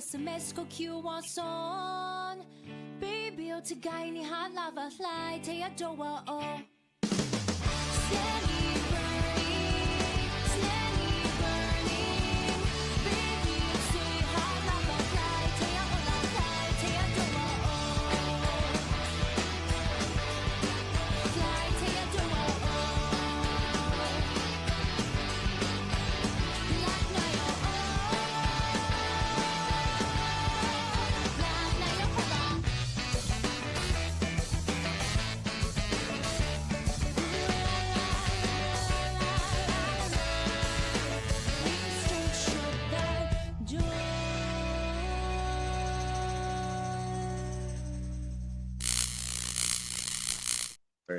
SMS ก็คิววอร์โซน Baby ที่ไกลนี่หาลาวาไลเทียโจวาโอ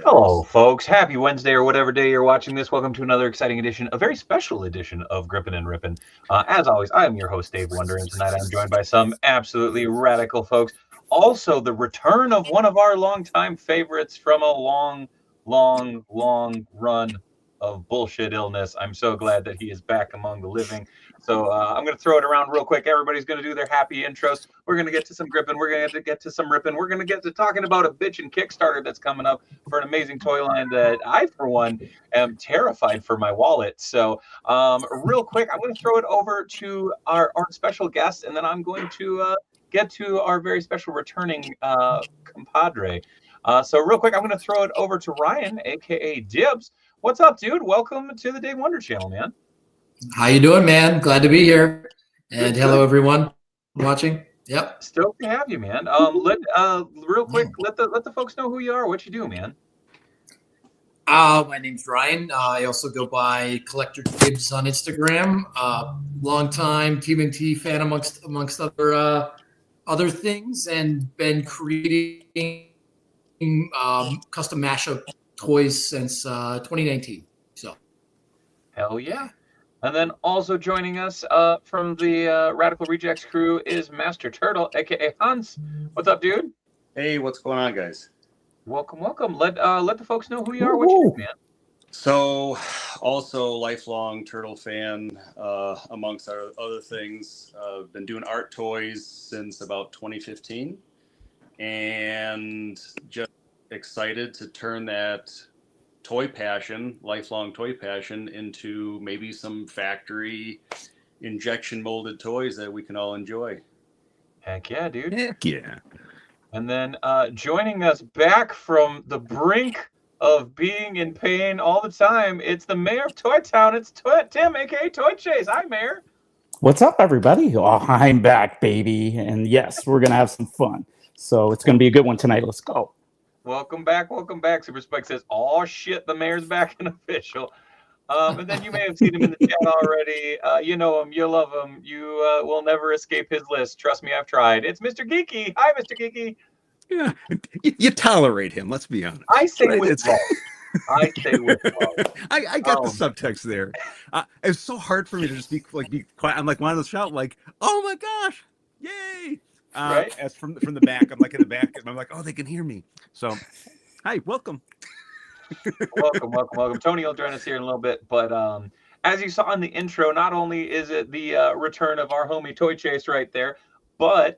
Hello, folks. Happy Wednesday or whatever day you're watching this. Welcome to another exciting edition, a very special edition of Grippin and Rippin. As always, I am your host, Dave Wonder, and tonight I'm joined by some absolutely radical folks. Also, the return of one of our longtime favorites from a long run of bullshit illness. I'm so glad that he is back among the living. So I'm going to throw it around real quick. Everybody's going to do their happy intros. We're going to get to some gripping. We're going to get to some ripping. We're going to get to talking about a bitchin' Kickstarter that's coming up for an amazing toy line that I, for one, am terrified for my wallet. So real quick, I'm going to throw it over to our special guest, and then I'm going to get to our very special returning compadre. So real quick, I'm going to throw it over to Ryan, a.k.a. Dibs. What's up, dude? Welcome to the Dave Wonder channel, man. How you doing, man? Glad to be here. And hello, everyone watching. Yep. Stoked to have you, man. Real quick, let the folks know who you are, what you do, man. My name's Ryan. I also go by Collector Dibs on Instagram. Longtime TMNT fan amongst other things, and been creating custom mashup toys since 2019. So, hell yeah. And then also joining us from the Radical Rejects crew is Master Turtle, aka Hans. What's up, dude? Hey, what's going on, guys? Welcome. Let the folks know who you are, what you do, man. So, also lifelong Turtle fan, amongst our other things. Been doing art toys since about 2015, and just excited to turn that lifelong toy passion, into maybe some factory injection molded toys that we can all enjoy. Heck yeah, dude. Heck yeah. And then joining us back from the brink of being in pain all the time, it's the mayor of Toy Town. It's Tim, aka Toy Chase. Hi, Mayor. What's up, everybody? Oh, I'm back, baby. And yes, we're going to have some fun. So it's going to be a good one tonight. Let's go. Welcome back. Super Spike says, oh shit, the mayor's back and official. And then you may have seen him in the chat already. You know him, you love him. You will never escape his list. Trust me, I've tried. It's Mr. Geeky. Hi, Mr. Geeky. Yeah, you tolerate him. Let's be honest. I say with love. I say with love. I got the subtext there. It's so hard for me to just be quiet. I'm like wanting to shout like, "Oh my gosh, yay!" Right? As from the back, I'm like in the back, and I'm like, "Oh, they can hear me." So, hi, welcome. welcome. Tony will join us here in a little bit, but as you saw in the intro, not only is it the return of our homie Toy Chase right there, but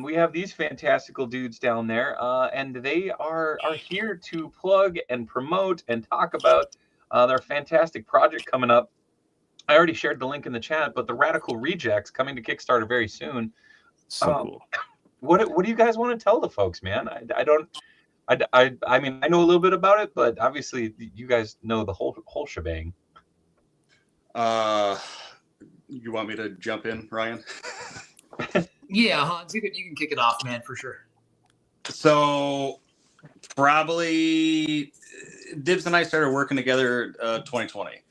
we have these fantastical dudes down there, and they are here to plug and promote and talk about their fantastic project coming up. I already shared the link in the chat, but the Radical Rejects coming to Kickstarter very soon. So cool. What do you guys want to tell the folks, man? I mean, I know a little bit about it, but obviously you guys know the whole shebang. You want me to jump in, Ryan? yeah, Hans, you can kick it off, man, for sure. So, probably Dibs and I started working together 2020.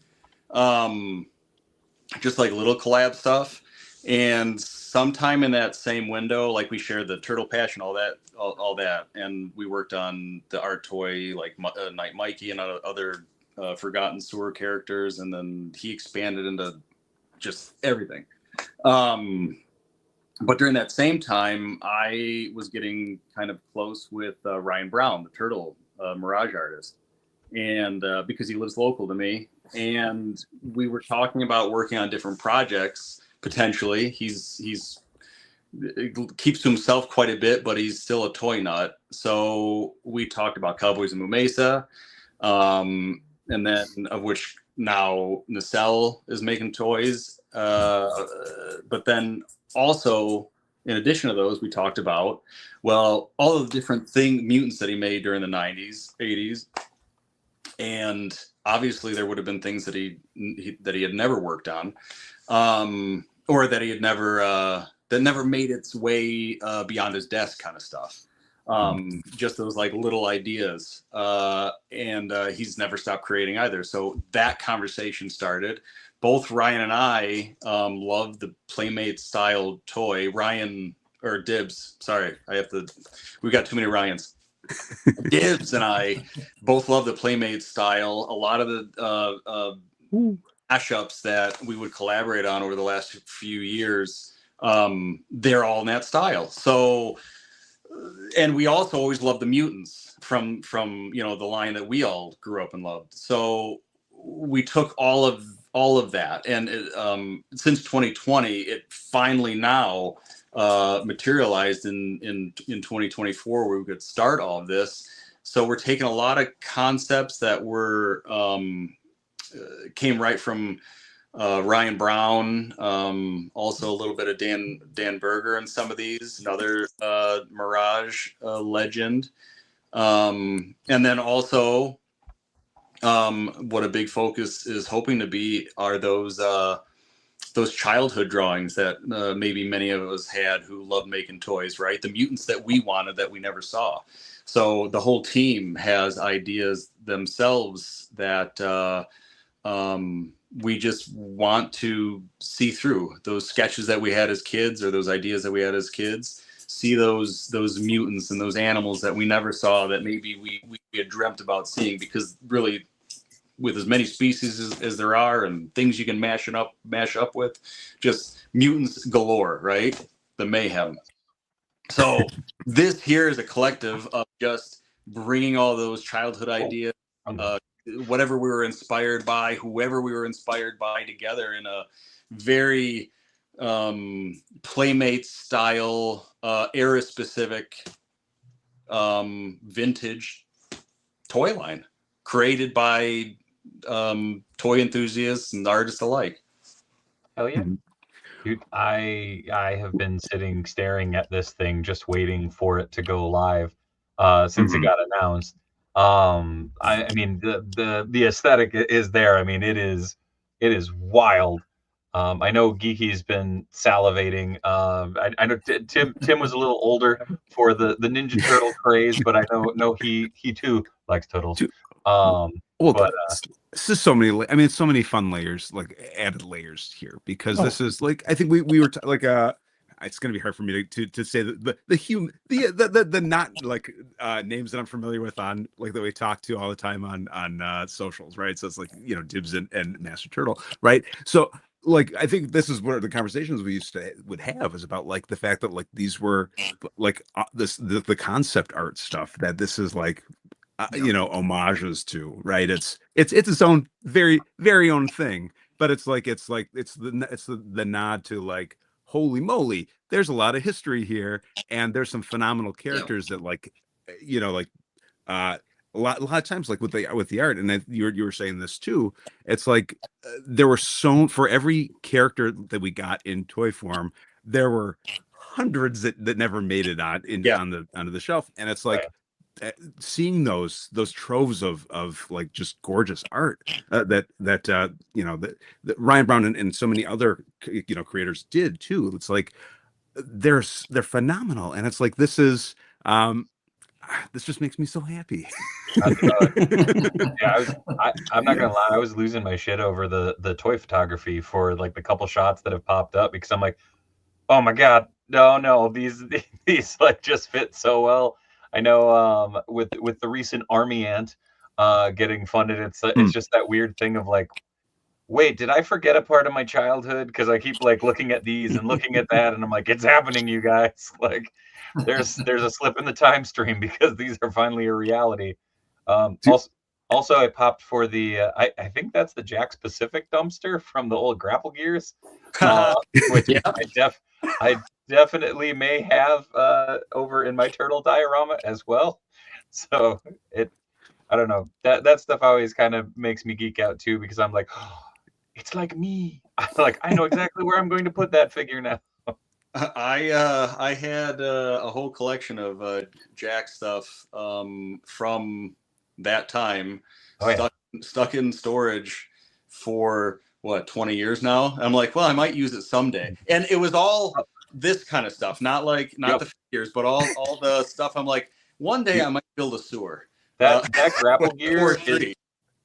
Just like little collab stuff. And sometime in that same window, like we shared the Turtle Passion, all that, and we worked on the art toy, like Night Mikey and other Forgotten Sewer characters, and then he expanded into just everything. But during that same time, I was getting kind of close with Ryan Brown, the Turtle Mirage artist, and because he lives local to me, and we were talking about working on different projects potentially. He's keeps to himself quite a bit, but he's still a toy nut. So we talked about Cowboys and Mumesa, and then of which now Nacelle is making toys. But then also, in addition to those, we talked about, well, all of the different mutants that he made during the 90s, 80s. And obviously there would have been things that he had never worked on, or that he had never, that never made its way beyond his desk kind of stuff. Just those like little ideas. And he's never stopped creating either. So that conversation started. Both Ryan and I love the Playmate style toy. Ryan, or Dibs, sorry, we got too many Ryans. Dibs and I both love the Playmate style. A lot of the mashups that we would collaborate on over the last few years, they're all in that style. So, and we also always loved the mutants from the line that we all grew up and loved. So we took all of that, and since 2020, it finally now materialized in 2024, where we could start all of this. So we're taking a lot of concepts that were came right from Ryan Brown, also a little bit of Dan Berger and some of these, another Mirage legend, and then also what a big focus is hoping to be are those childhood drawings that maybe many of us had who loved making toys, right? The mutants that we wanted that we never saw. So the whole team has ideas themselves that we just want to see through. Those sketches that we had as kids, or those ideas that we had as kids, see those mutants and those animals that we never saw that maybe we had dreamt about seeing, because really, with as many species as there are and things you can mash up with, just mutants galore, right? The mayhem. So this here is a collective of just bringing all those childhood ideas, whatever we were inspired by, whoever we were inspired by, together in a very Playmate style, era specific, vintage toy line created by toy enthusiasts and artists alike. Hell yeah. Dude, I have been staring at this thing, just waiting for it to go live since it got announced. I mean, the aesthetic is there. I mean, it is wild. I know Geeky's been salivating. I know Tim was a little older for the Ninja Turtle craze, but I know he too likes turtles. But it's just so many. I mean, so many fun layers, like added layers here, because this is like, I think we were it's gonna be hard for me to say the not like names that I'm familiar with on, like, that we talk to all the time on socials, right? So it's like, Dibs and Master Turtle, right? So like, I think this is what the conversations we would have is about, like, the fact that, like, these were like the concept art stuff that this is like, homages to, right? It's its own very own thing, but it's the nod to, like, holy moly, there's a lot of history here, and there's some phenomenal characters that, like, a lot of times, like with the art, and then you were saying this too. It's like there were for every character that we got in toy form, there were hundreds that never made it onto the shelf, and it's like, seeing those troves of like just gorgeous art that Ryan Brown and so many other creators did too. It's like they're phenomenal, and it's like this just makes me so happy. Yeah, I'm not gonna lie, I was losing my shit over the toy photography for, like, the couple shots that have popped up, because I'm like, oh my god, no, these like just fit so well. I know with the recent Army Ant getting funded, it's just that weird thing of, like, wait, did I forget a part of my childhood? Because I keep, like, looking at these and looking at that, and I'm like, it's happening, you guys. Like, there's a slip in the time stream, because these are finally a reality. Also, I popped for the I think that's the Jack Pacific dumpster from the old Grapple Gears, which definitely may have over in my turtle diorama as well. So I don't know, that stuff always kind of makes me geek out too, because I'm like, oh, it's like me. I know exactly where I'm going to put that figure now. I had a whole collection of Jack stuff from that time, Oh, yeah. stuck in storage for what, 20 years now. I'm like, well, I might use it someday. And it was all this kind of stuff, not Yep. the figures, but all the stuff. I'm like, one day I might build a sewer. That grapple or gear tree.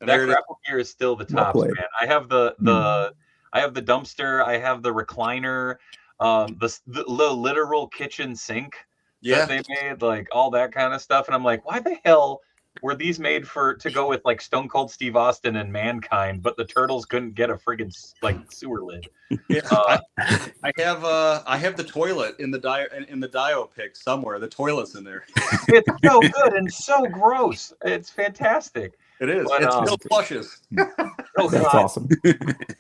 that grapple gear is still the Well tops, played. man. I have the I have the dumpster, I have the recliner, the literal kitchen sink Yeah. that they made, like all that kind of stuff. And I'm like, why the hell were these made to go with like Stone Cold Steve Austin and Mankind, but the turtles couldn't get a friggin' like sewer lid? Yeah, I have the toilet in the Dio pic somewhere. The toilet's in there. It's so good and so gross. It's fantastic. It is. But, It still flushes. Oh, That's God. awesome.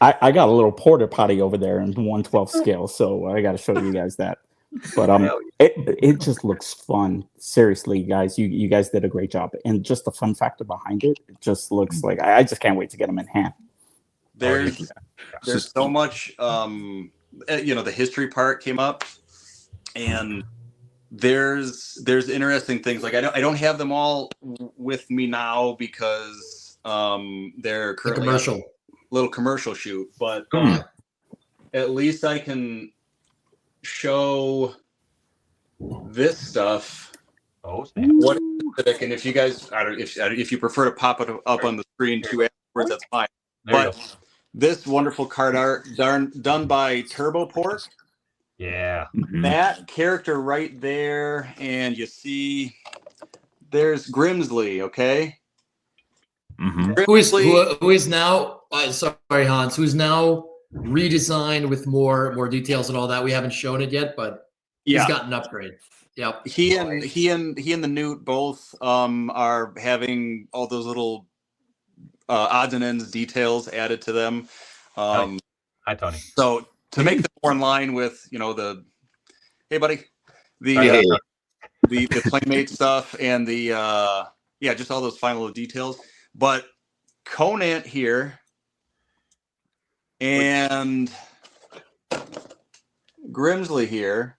I got a little porta potty over there in 1/12 scale, so I got to show you guys that. But Hell it just looks fun. Seriously, guys, you guys did a great job, and just the fun factor behind it, it just looks like I just can't wait to get them in hand. There's so much. The history part came up, and there's interesting things. Like I don't have them all with me now because they're currently commercial. Little commercial shoot, but at least I can show this stuff. Oh, snap. What and if you guys, if you prefer to pop it up on the screen too afterwards, that's fine. There you But go. this wonderful card art done by Turbo Pork. Yeah. That character right there, and you see there's Grimsley, okay? Who is now sorry, Hans, who's now redesigned with more details and all that. We haven't shown it yet, but he's got an upgrade. Yep. He and the Newt both are having all those little odds and ends details added to them. Hi, Tony. So to make them more in line with the hey buddy, the Playmate stuff and the just all those final little details. But Conant here and Grimsley here,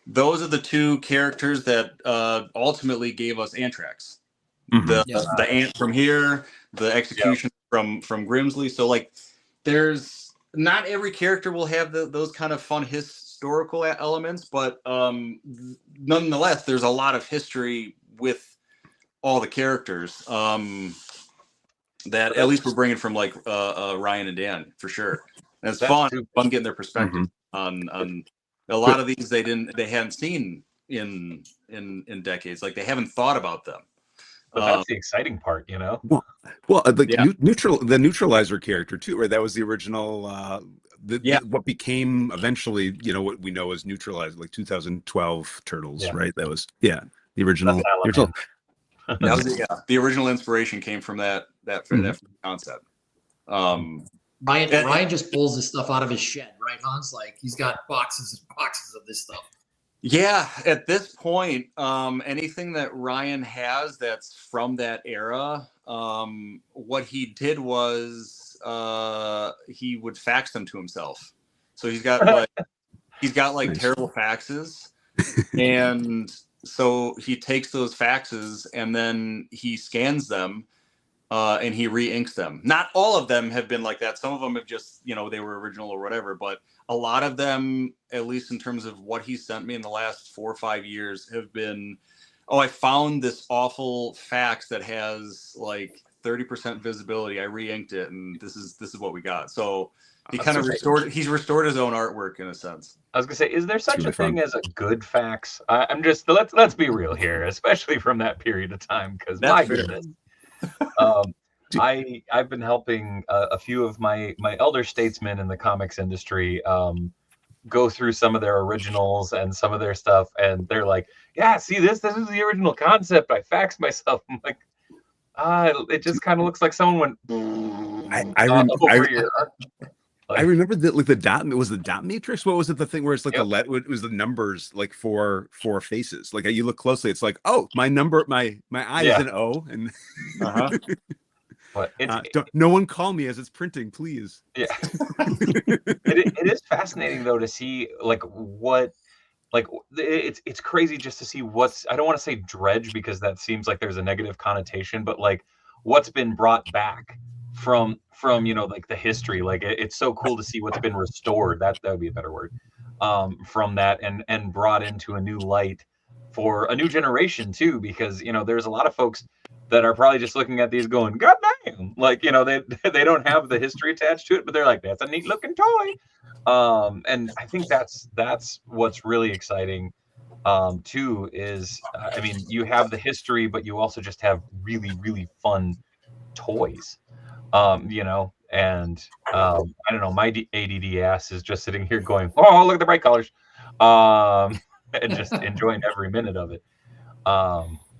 those are the two characters that ultimately gave us Anthrax. The ant from here, the execution from Grimsley. So like, there's not every character will have those kind of fun historical elements, but nonetheless, there's a lot of history with all the characters that at least we're bringing from like Ryan and Dan for sure. And it's fun getting their perspective on a lot of these they hadn't seen in decades. Like they haven't thought about them. But that's the exciting part, Well, the neutralizer character too, right? That was the original. What became eventually, what we know as Neutralizer, like 2012 Turtles, right? That was the original. That was the original inspiration came from that concept. Ryan just pulls this stuff out of his shed, right, Hans? Like he's got boxes and boxes of this stuff. Yeah, at this point, anything that Ryan has that's from that era, what he did was he would fax them to himself. So he's got like terrible faxes, and so he takes those faxes and then he scans them and he re-inks them. Not all of them have been like that. Some of them have just, they were original or whatever, but a lot of them, at least in terms of what he sent me in the last 4 or 5 years, have been, I found this awful fax that has like 30% visibility. I re-inked it, and this is what we got. So he kind of restored his own artwork in a sense. I was gonna say, is there such a thing as a good fax? I'm just let's be real here, especially from that period of time, because my goodness. I've been helping a few of my elder statesmen in the comics industry go through some of their originals and some of their stuff, and they're like, "Yeah, see this is the original concept. I faxed myself." I'm like, it just kind of looks like someone went. I remember that like the dot matrix. What was it? The thing where it's like Yep. it was the numbers like for faces. Like you look closely, it's like, oh, my number, my eye is an O, and but no one call me as it's printing, please. Yeah. It is fascinating though to see like what. Like it's crazy just to see what's, I don't want to say dredge because that seems like there's a negative connotation, but like what's been brought back from like the history. Like it's so cool to see what's been restored. That would be a better word. From that and brought into a new light for a new generation too, because there's a lot of folks that are probably just looking at these going, God damn, like they don't have the history attached to it, but they're like, that's a neat looking toy. And I think that's what's really exciting too is I mean, you have the history, but you also just have really, really fun toys. And I don't know, my ADD ass is just sitting here going, oh, look at the bright colors, and just enjoying every minute of it.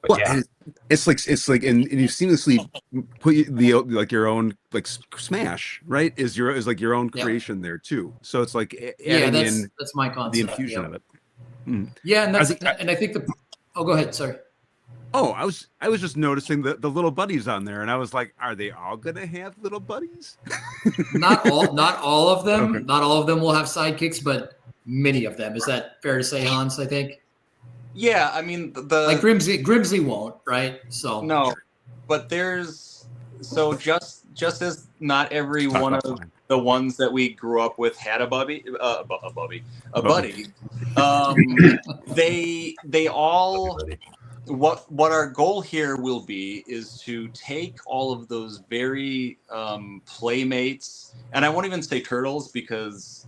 But yeah, it's like, and you seamlessly put your own like Smash, right? Is like your own creation there too. So it's like adding that's my concept. the infusion of it. Yeah, and I think go ahead. Sorry. Oh, I was just noticing the little buddies on there, and I was like, are they all gonna have little buddies? Not all of them. Okay. Not all of them will have sidekicks, but many of them. Is that fair to say, Hans? I think. Yeah, I mean like Grimsley won't, right? So no, but there's just as not every one of the ones that we grew up with had a buddy. They all. What our goal here will be is to take all of those very playmates, and I won't even say turtles because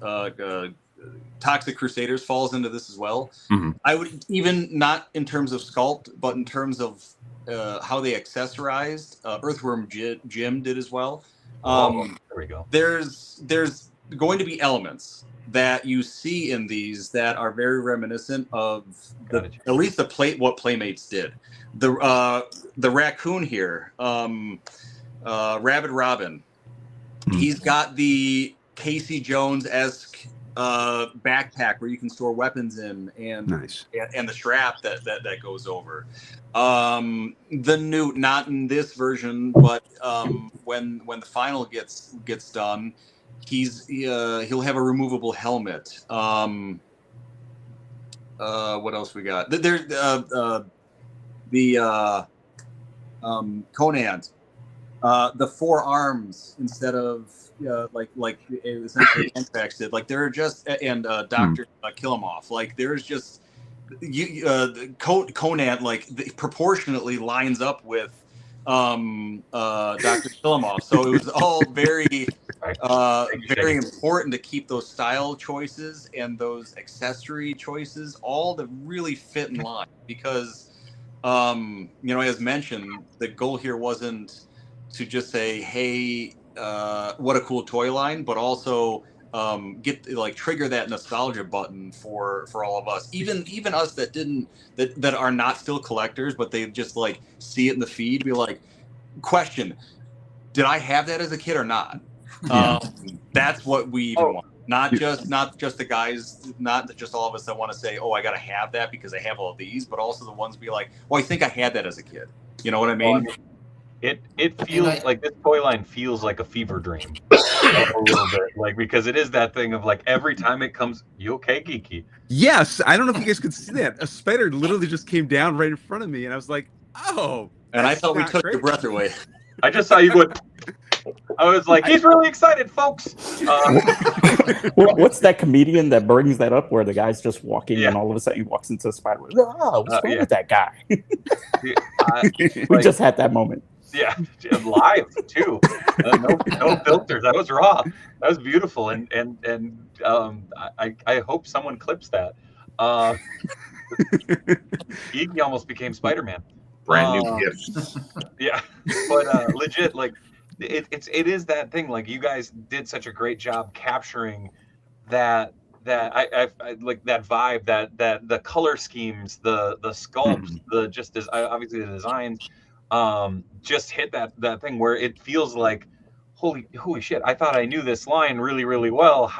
Toxic Crusaders falls into this as well. Mm-hmm. I would even not in terms of sculpt, but in terms of how they accessorized. Earthworm Jim did as well. there we go. There's going to be elements that you see in these that are very reminiscent of at least what Playmates did. The raccoon here, Rabid Robin, he's got the Casey Jones-esque backpack where you can store weapons in, and nice. and the strap that goes over. The new, not in this version, but when the final gets done, he'll have a removable helmet. What else we got? There's Conan, the 4 arms instead of like essentially Anthrax did. Like there are just and Dr. Killamoff. Like there's just Conan like proportionately lines up with Dr. Killamoff. So it was all very very important to keep those style choices and those accessory choices all to really fit in line, because as mentioned, the goal here wasn't to just say, hey, what a cool toy line, but also trigger that nostalgia button for all of us, even us that are not still collectors, but they just like see it in the feed, be like, question, did I have that as a kid or not? Yeah. That's what we even want. Not just the guys, not just all of us that want to say, oh, I gotta have that because I have all these, but also the ones be like, well, I think I had that as a kid. You know what I mean? It feels like this toy line feels like a fever dream a little bit, like, because it is that thing of like every time it comes, you okay, Geeky? Yes, I don't know if you guys could see that. A spider literally just came down right in front of me, and I was like, oh. And I thought we took your breath away. I just saw you go. I was like, he's really excited, folks. What's that comedian that brings that up where the guy's just walking and all of a sudden he walks into the spider? What's wrong with that guy? We just had that moment. Yeah, live too. No filters. That was raw. That was beautiful, and I hope someone clips that. Geeky almost became Spider-Man. Brand new gift. Yeah, but legit, like it is that thing. Like you guys did such a great job capturing that I like that vibe, that the color schemes, the sculpts, the obviously the designs, just hit that thing where it feels like holy shit, I thought I knew this line really, really well.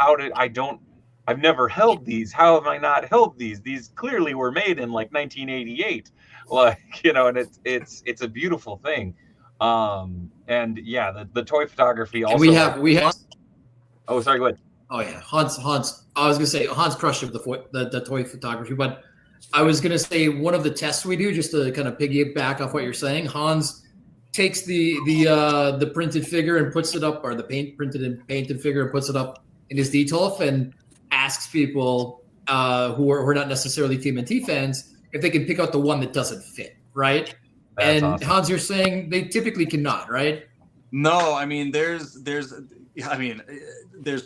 I've never held these. How have I not held these? These clearly were made in like 1988. Like, and it's a beautiful thing. And yeah, the toy photography also. And we have. Oh, sorry, go ahead. Oh yeah, Hans. I was gonna say Hans crushed it with the toy photography, but I was gonna say one of the tests we do, just to kind of piggyback off what you're saying. Hans takes the printed figure and puts it up, or the printed and painted figure and puts it up in his Detolf, and asks people who are not necessarily TMNT fans if they can pick out the one that doesn't fit, right? That's and awesome. Hans, you're saying they typically cannot, right? No, I mean there's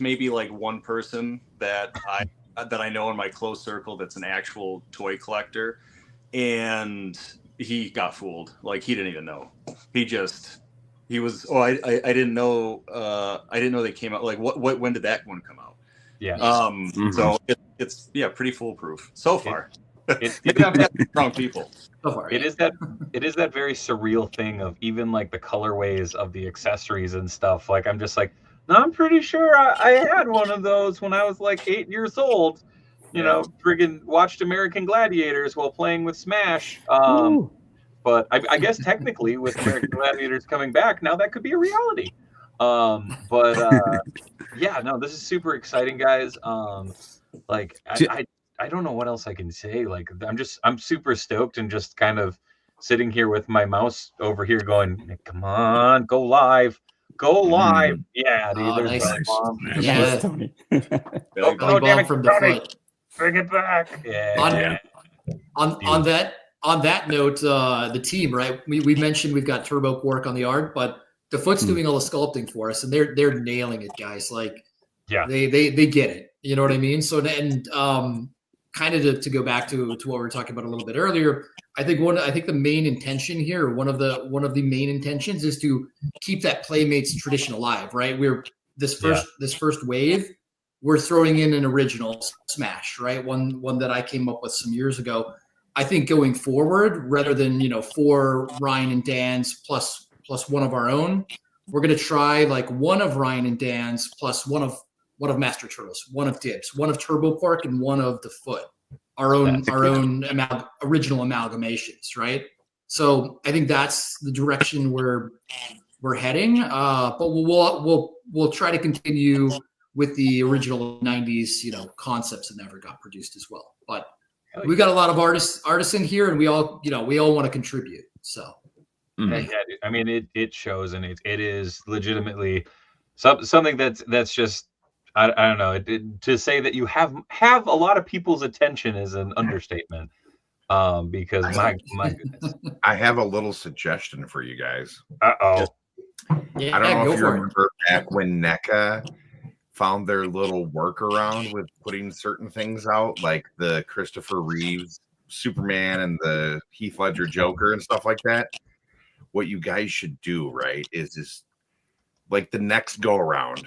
maybe like one person that I know in my close circle that's an actual toy collector, and he got fooled. Like, he didn't even know. I didn't know they came out. Like, when did that one come out? Yeah. So it's pretty foolproof so far. You have to have strong people. So far, It is that very surreal thing of even like the colorways of the accessories and stuff. Like, I'm just like, no, I'm pretty sure I had one of those when I was like 8 years old. Friggin' watched American Gladiators while playing with Smash. But I guess technically with American Gladiators coming back, now that could be a reality. Yeah, no, this is super exciting, guys. I don't know what else I can say. Like, I'm super stoked and just kind of sitting here with my mouse over here going, come on, go live. Yeah, dude. Oh, There's nice. bomb. Yeah. Tony. Oh, Damn it, from the Tony. foot. Bring it back. Yeah. On that note, the team, right? We mentioned we've got Turbo Quark on the art, but the foot's doing all the sculpting for us, and they're nailing it, guys. Like, Yeah. they get it. You know what I mean? So, and kind of to go back to what we were talking about a little bit earlier, I think the main intention here, one of the main intentions, is to keep that Playmates tradition alive, right? This first wave, we're throwing in an original Smash, right? One that I came up with some years ago. I think going forward, rather than 4 Ryan and Dan's plus one of our own, we're gonna try like one of Ryan and Dan's plus one of Master Turtles, one of Dibs, one of Turbo Quark, and one of the Foot. Our own original amalgamations, right? So I think that's the direction we're heading. But we'll try to continue with the original 90s, concepts that never got produced as well. But we got a lot of artists in here, and we all want to contribute. So yeah, dude. I mean, it shows, and it is legitimately something that's just, I don't know. To say that you have a lot of people's attention is an understatement. Because my goodness. I have a little suggestion for you guys. Uh-oh. yeah, I don't know go if you for it. remember back when NECA found their little workaround with putting certain things out, like the Christopher Reeves Superman and the Heath Ledger Joker and stuff like that. What you guys should do, right, is just like the next go around,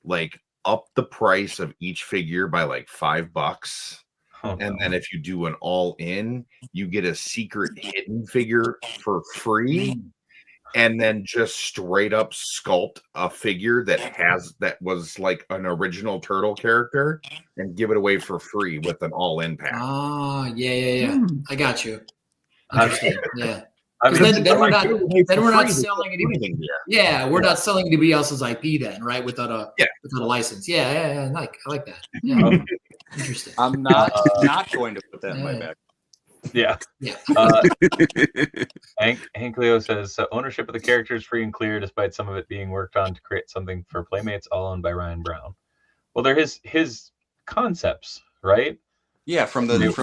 like up the price of each figure by like $5. And then if you do an all in, you get a secret hidden figure for free. And then just straight up sculpt a figure that was like an original turtle character and give it away for free with an all in pack. Ah, yeah. I got you. Interesting. Yeah. I mean, Then we're not free. selling anything. Anything there. Yeah, we're not selling anybody else's IP then, right? Without a license. Yeah. I like that. Yeah. Interesting. I'm not going to put that in my bag. Yeah. Yeah. Hank Leo says, so ownership of the character is free and clear, despite some of it being worked on to create something for Playmates, all owned by Ryan Brown. Well, they're his concepts, right? Yeah, from the 90s.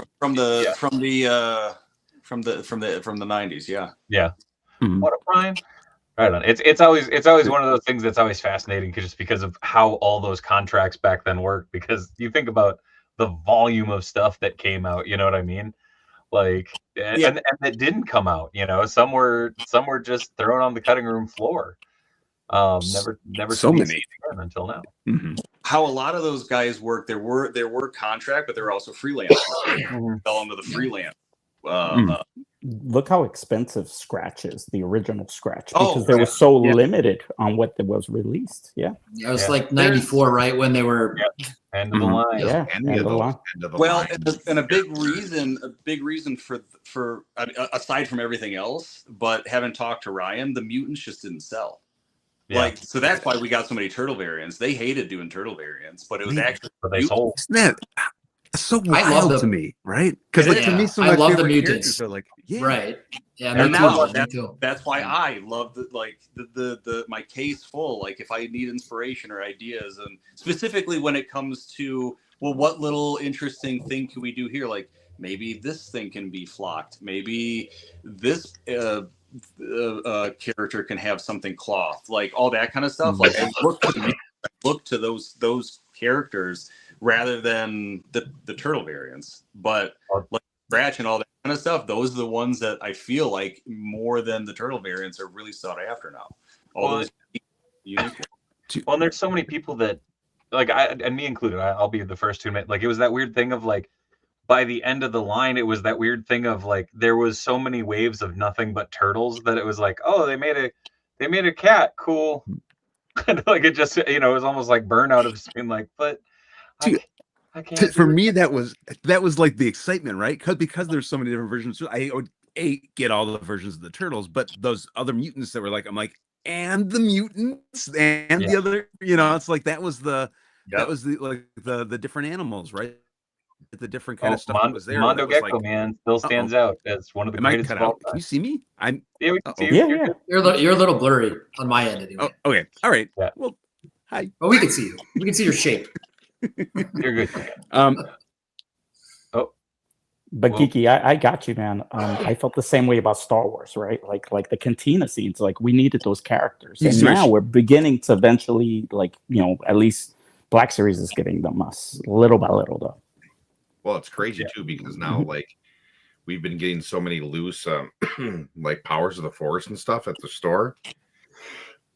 Yeah. What up, Ryan? Right on. It's always one of those things that's always fascinating, just because of how all those contracts back then work. Because you think about the volume of stuff that came out, you know what I mean? Like, and that didn't come out. Some were just thrown on the cutting room floor. Never so many until now. How a lot of those guys work. There were contract, but there were also freelance. Fell into the freelance Look how expensive Scratch is, the original Scratch, Oh, because they were so limited on what was released. Yeah. It was like 94, right? When they were End of the line. Yeah. Any of those end of the Well, line. and a big reason for aside from everything else, but having talked to Ryan, the mutants just didn't sell. Yeah. Like, so that's why we got so many turtle variants. They hated doing turtle variants, but it was actually But they sold. Isn't that so I love wild the- to me, right? Because like to me, some I of my love the favorite mutants. characters are like, yeah, right. Yeah, And me now too. Me too. that's why I love the my case full. Like, if I need inspiration or ideas, and specifically when it comes to, well, what little interesting thing can we do here? Like, maybe this thing can be flocked. Maybe this character can have something cloth. Like, all that kind of stuff. Like, I look to those characters rather than the turtle variants. But like Scratch and all that kind of stuff, those are the ones that I feel like more than the turtle variants are really sought after now. All those unique ones. Well, and there's so many people that, like, and me included, I'll be the first to admit, like, it was that weird thing of like, by the end of the line, it was that weird thing of like, there was so many waves of nothing but turtles that it was like, oh, they made a cat, cool. And like, it just, it was almost like burnout of just being like, but I can't. For me, that was like the excitement, right? Because there's so many different versions. I would get all the versions of the turtles, but those other mutants that were like, I'm like, and the mutants and the other, it's like that was the like the different animals, right? The different kind of stuff that was there. Mondo that was Gecko, like, man, still stands out as one of the am I greatest cut of all out? Can you see me? I'm Yeah, we can see you. Yeah, You're yeah. good. You're a little blurry on my end anyway. Oh, okay. All right. Yeah. Well, hi. But we can see you. We can see your shape. You're good. But Well- Geeky, I got you, man. I felt the same way about Star Wars, right? Like the cantina scenes, like we needed those characters, and now we're beginning to eventually, like, at least Black Series is giving them us little by little, though. Well, it's crazy too, because now like we've been getting so many loose like powers of the force and stuff at the store.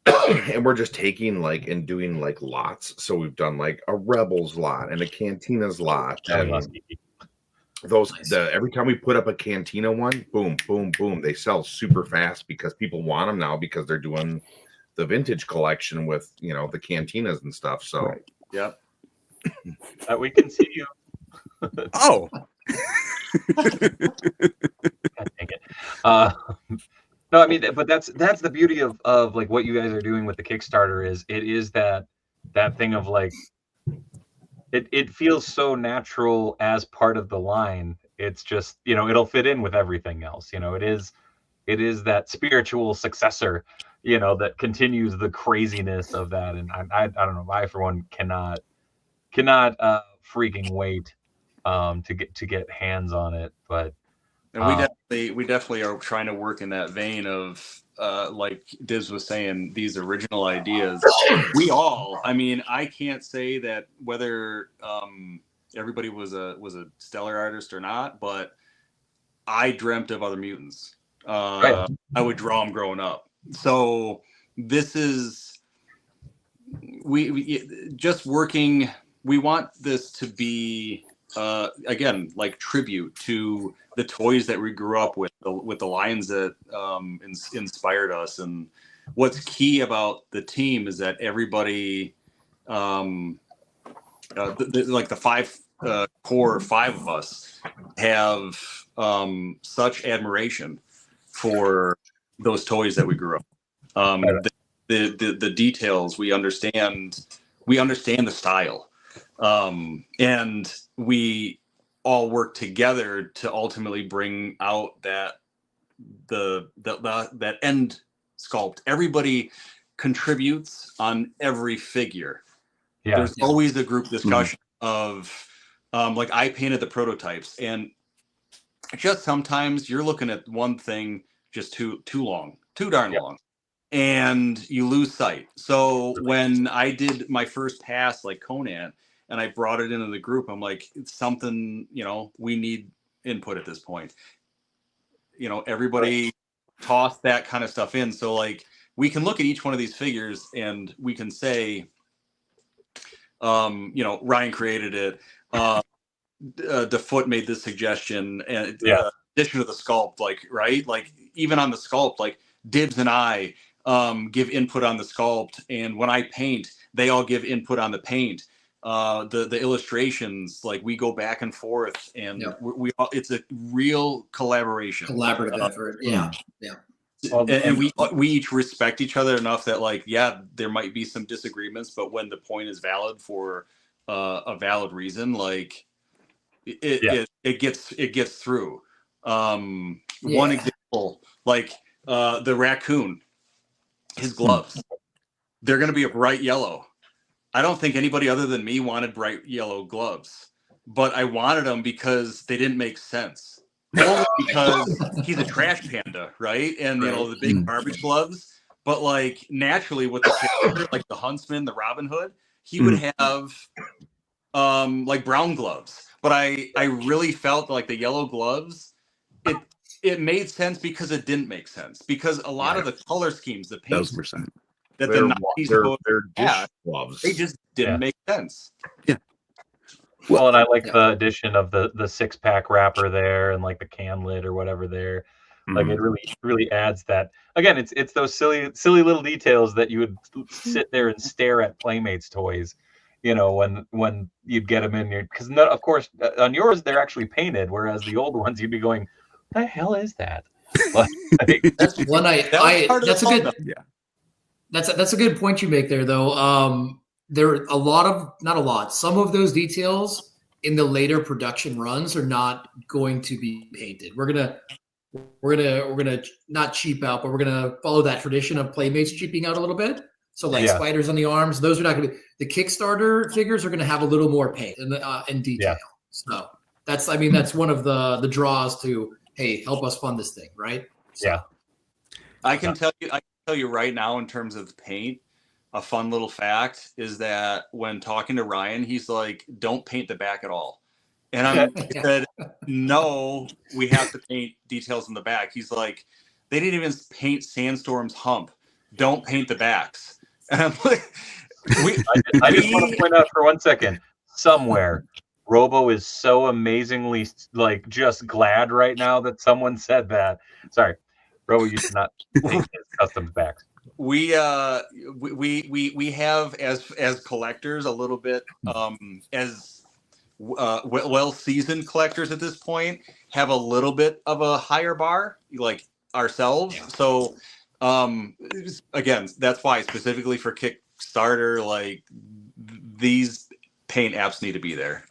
And we're just taking like and doing like lots. So we've done like a Rebels lot and a Cantinas lot. And every time we put up a Cantina one, boom, boom, boom, they sell super fast because people want them now because they're doing the vintage collection with the Cantinas and stuff. So Yep. We can see you. Oh. God dang it. No, I mean, but that's the beauty of like what you guys are doing with the Kickstarter is it is that thing of like it feels so natural as part of the line. It's just, it'll fit in with everything else. It is that spiritual successor, that continues the craziness of that. And I don't know, I for one cannot freaking wait to get hands on it. But and we definitely are trying to work in that vein of like Diz was saying, these original ideas. I can't say that whether everybody was a stellar artist or not, but I dreamt of other mutants. Right. I would draw them growing up. So this is we just working. We want this to be again, like tribute to the toys that we grew up with the lines that inspired us. And what's key about the team is that everybody, like the core five of us, have such admiration for those toys that we grew up. The details, we understand the style. And we all work together to ultimately bring out that end sculpt. Everybody contributes on every figure. yeah, There's always a group discussion of like I painted the prototypes, and just sometimes you're looking at one thing just too darn long, and you lose sight. So when I did my first pass like Conan and I brought it into the group, I'm like, it's something, we need input at this point. Everybody toss that kind of stuff in. So like we can look at each one of these figures and we can say, Ryan created it. DeFoot made this suggestion, and addition to the sculpt, like, right? Like even on the sculpt, like Dibs and I give input on the sculpt, and when I paint, they all give input on the paint. The illustrations, like we go back and forth, and we all, it's a real collaborative effort. Yeah. And we each respect each other enough that, like, yeah, there might be some disagreements, but when the point is valid for a valid reason, like it gets through. One example, like the raccoon, his gloves, they're going to be a bright yellow. I don't think anybody other than me wanted bright yellow gloves, but I wanted them because they didn't make sense. Only because he's a trash panda, right? And you know, the big garbage gloves. But like naturally with the character, like the Huntsman, the Robin Hood, he would have like brown gloves. But I really felt like the yellow gloves, it made sense because it didn't make sense. Because a lot of the color schemes, the paint that the 90s they're dish gloves. They just didn't make sense. Yeah. Well, and I like the addition of the 6-pack wrapper there, and like the can lid or whatever there. Like it really adds that. Again, it's those silly little details that you would sit there and stare at Playmates toys, you know, when you'd get them in your, because of course on yours they're actually painted, whereas the old ones you'd be going, what the hell is that? That's one that's a good That's a good point you make there, though. There are some of those details in the later production runs are not going to be painted. We're gonna not cheap out, but we're gonna follow that tradition of Playmates cheaping out a little bit. So like spiders on the arms, those are not gonna be. The Kickstarter figures are gonna have a little more paint in detail. Yeah. So that's one of the draws to, hey, help us fund this thing, right? So, yeah. I can tell you right now, in terms of paint, a fun little fact is that when talking to Ryan, he's like, don't paint the back at all. And I said, no, we have to paint details in the back. He's like, they didn't even paint Sandstorm's hump. Don't paint the backs. And I'm like, I just want to point out for 1 second, somewhere, Robo is so amazingly like just glad right now that someone said that. Sorry. Robo, you should not paint his customs backs. We have as collectors a little bit as well seasoned collectors at this point have a little bit of a higher bar like ourselves. Yeah. So again, that's why specifically for Kickstarter, like these paint apps need to be there.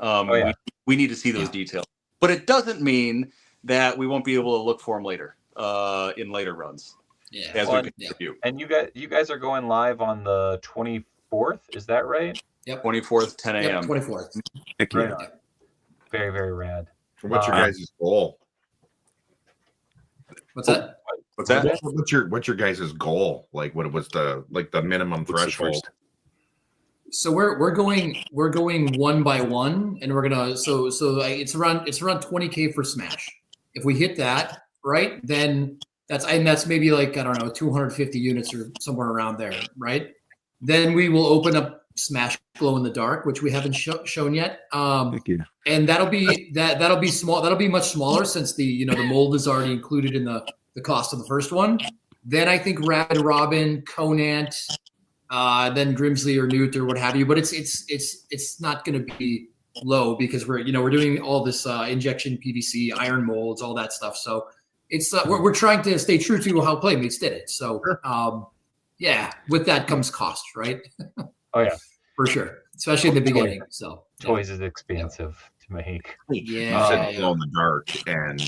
We need to see those details, but it doesn't mean that we won't be able to look for them later in later runs. Yeah. And you guys are going live on the 24th, is that right? Yep. 24th, 10 a.m. 24th. Right. Very, very rad. What's your guys' goal? What's that? What's your guys' goal? Like, what was the minimum threshold? So we're going one by one, and we're gonna so it's around 20K for Smash. If we hit that, right, then that's maybe like, I don't know, 250 units or somewhere around there, right? Then we will open up Smash Glow in the Dark, which we haven't shown yet. And that'll be small. That'll be much smaller since the mold is already included in the cost of the first one. Then I think Rabid Robin, Conant, then Grimsley or Newt or what have you. But it's not going to be low because we're doing all this injection PVC, iron molds, all that stuff. So it's we're trying to stay true to how Playmates did it. So with that comes cost, right? Oh yeah, for sure, especially in the beginning. So toys is expensive to make. Yeah, glow in the dark, and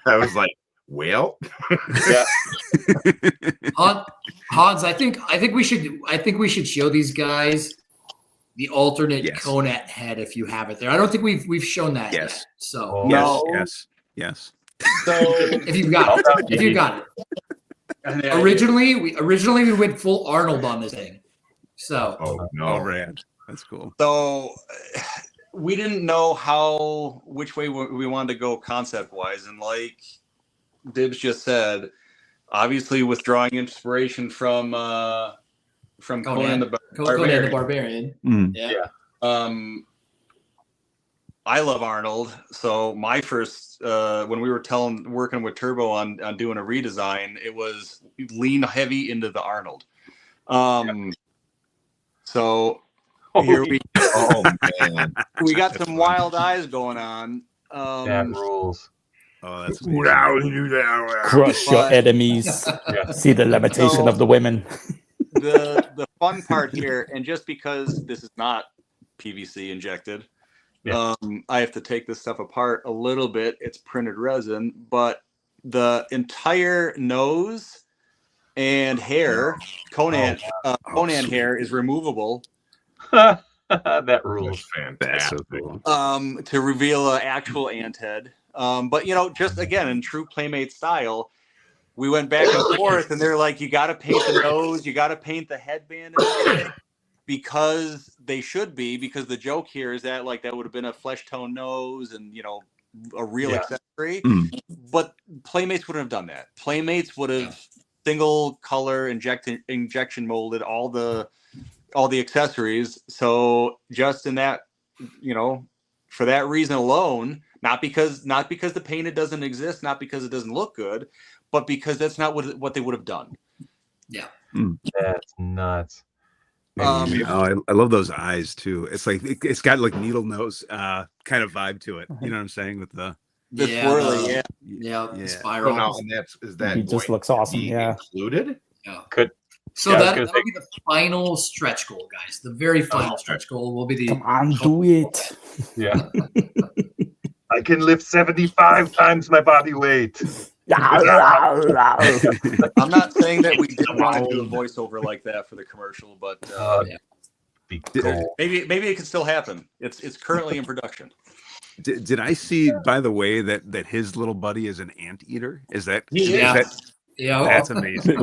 I was like, well, yeah. Hans, I think we should show these guys the alternate Conant head if you have it there. I don't think we've shown that yet. So yes. So if you've got it. Originally we went full Arnold on this thing. So rad. That's cool. So we didn't know which way we wanted to go concept wise, and like Dibs just said, obviously withdrawing inspiration from Conan the Barbarian. Yeah. I love Arnold. So my first, when we were working with Turbo on doing a redesign, it was lean heavy into the Arnold. So here we man, we got some wild eyes going on. That rules. Oh, that's amazing. Crush your enemies. Yeah. See the limitation of the women. The fun part here, and just because this is not PVC injected, I have to take this stuff apart a little bit. It's printed resin, but the entire nose and hair, Conan hair is removable. That rules. That's fantastic. So cool. To reveal an actual ant head. But just again in true Playmate style, we went back and forth, and they're like, you got to paint the nose, you got to paint the headband, and everything, because they should be. Because the joke here is that that would have been a flesh tone nose, and a real accessory. But Playmates wouldn't have done that. Playmates would have single color injection molded all the accessories. So just in that, for that reason alone, not because the painted doesn't exist, not because it doesn't look good, but because that's not what they would have done. Yeah. That's nuts. I love those eyes too. It's like it's got like needle nose kind of vibe to it. You know what I'm saying? With the swirly, the spiral. So now, and is that He just looks awesome. Yeah. included? Yeah. So that'll be the final stretch goal, guys. The very final stretch goal will be the. Come on, do it. Yeah. I can lift 75 times my body weight. I'm not saying that we didn't want to do a voiceover like that for the commercial, but Be cool. maybe it can still happen. It's currently in production. Did I see, by the way, that his little buddy is an anteater? Is that? Yeah. That's amazing.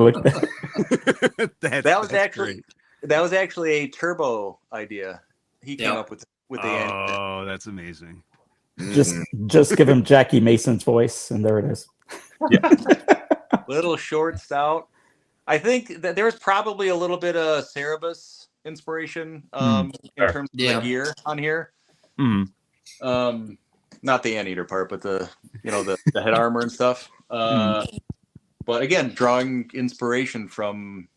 That was actually a Turbo idea. He came up with the ant. Oh, that's amazing. Just give him Jackie Mason's voice, and there it is. Yeah. Little short, stout. I think that there's probably a little bit of Cerebus inspiration in terms of the gear on here. Not the anteater part, but the head armor and stuff. But again, drawing inspiration from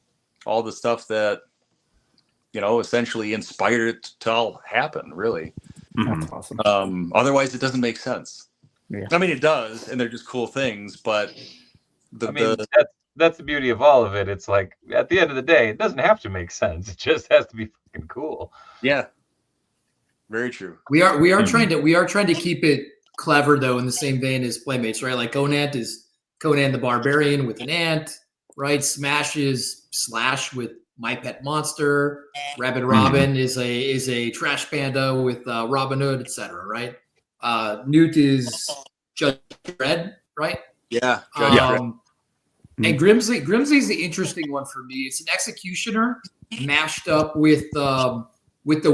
all the stuff that essentially inspired it to all happen, really. That's awesome. Otherwise it doesn't make sense. Yeah. I mean, it does, and they're just cool things, but that's the beauty of all of it. It's like, at the end of the day, it doesn't have to make sense. It just has to be fucking cool. Yeah. Very true. We are trying to keep it clever, though, in the same vein as Playmates, right? Like Conan is Conan the Barbarian with an ant, right? Smash is Slash with My Pet Monster. Rabid Robin is a Trash Panda with Robin Hood, etc. Right? Newt is Judge Dredd, right? Yeah. And Grimsley's the interesting one for me. It's an executioner mashed up with the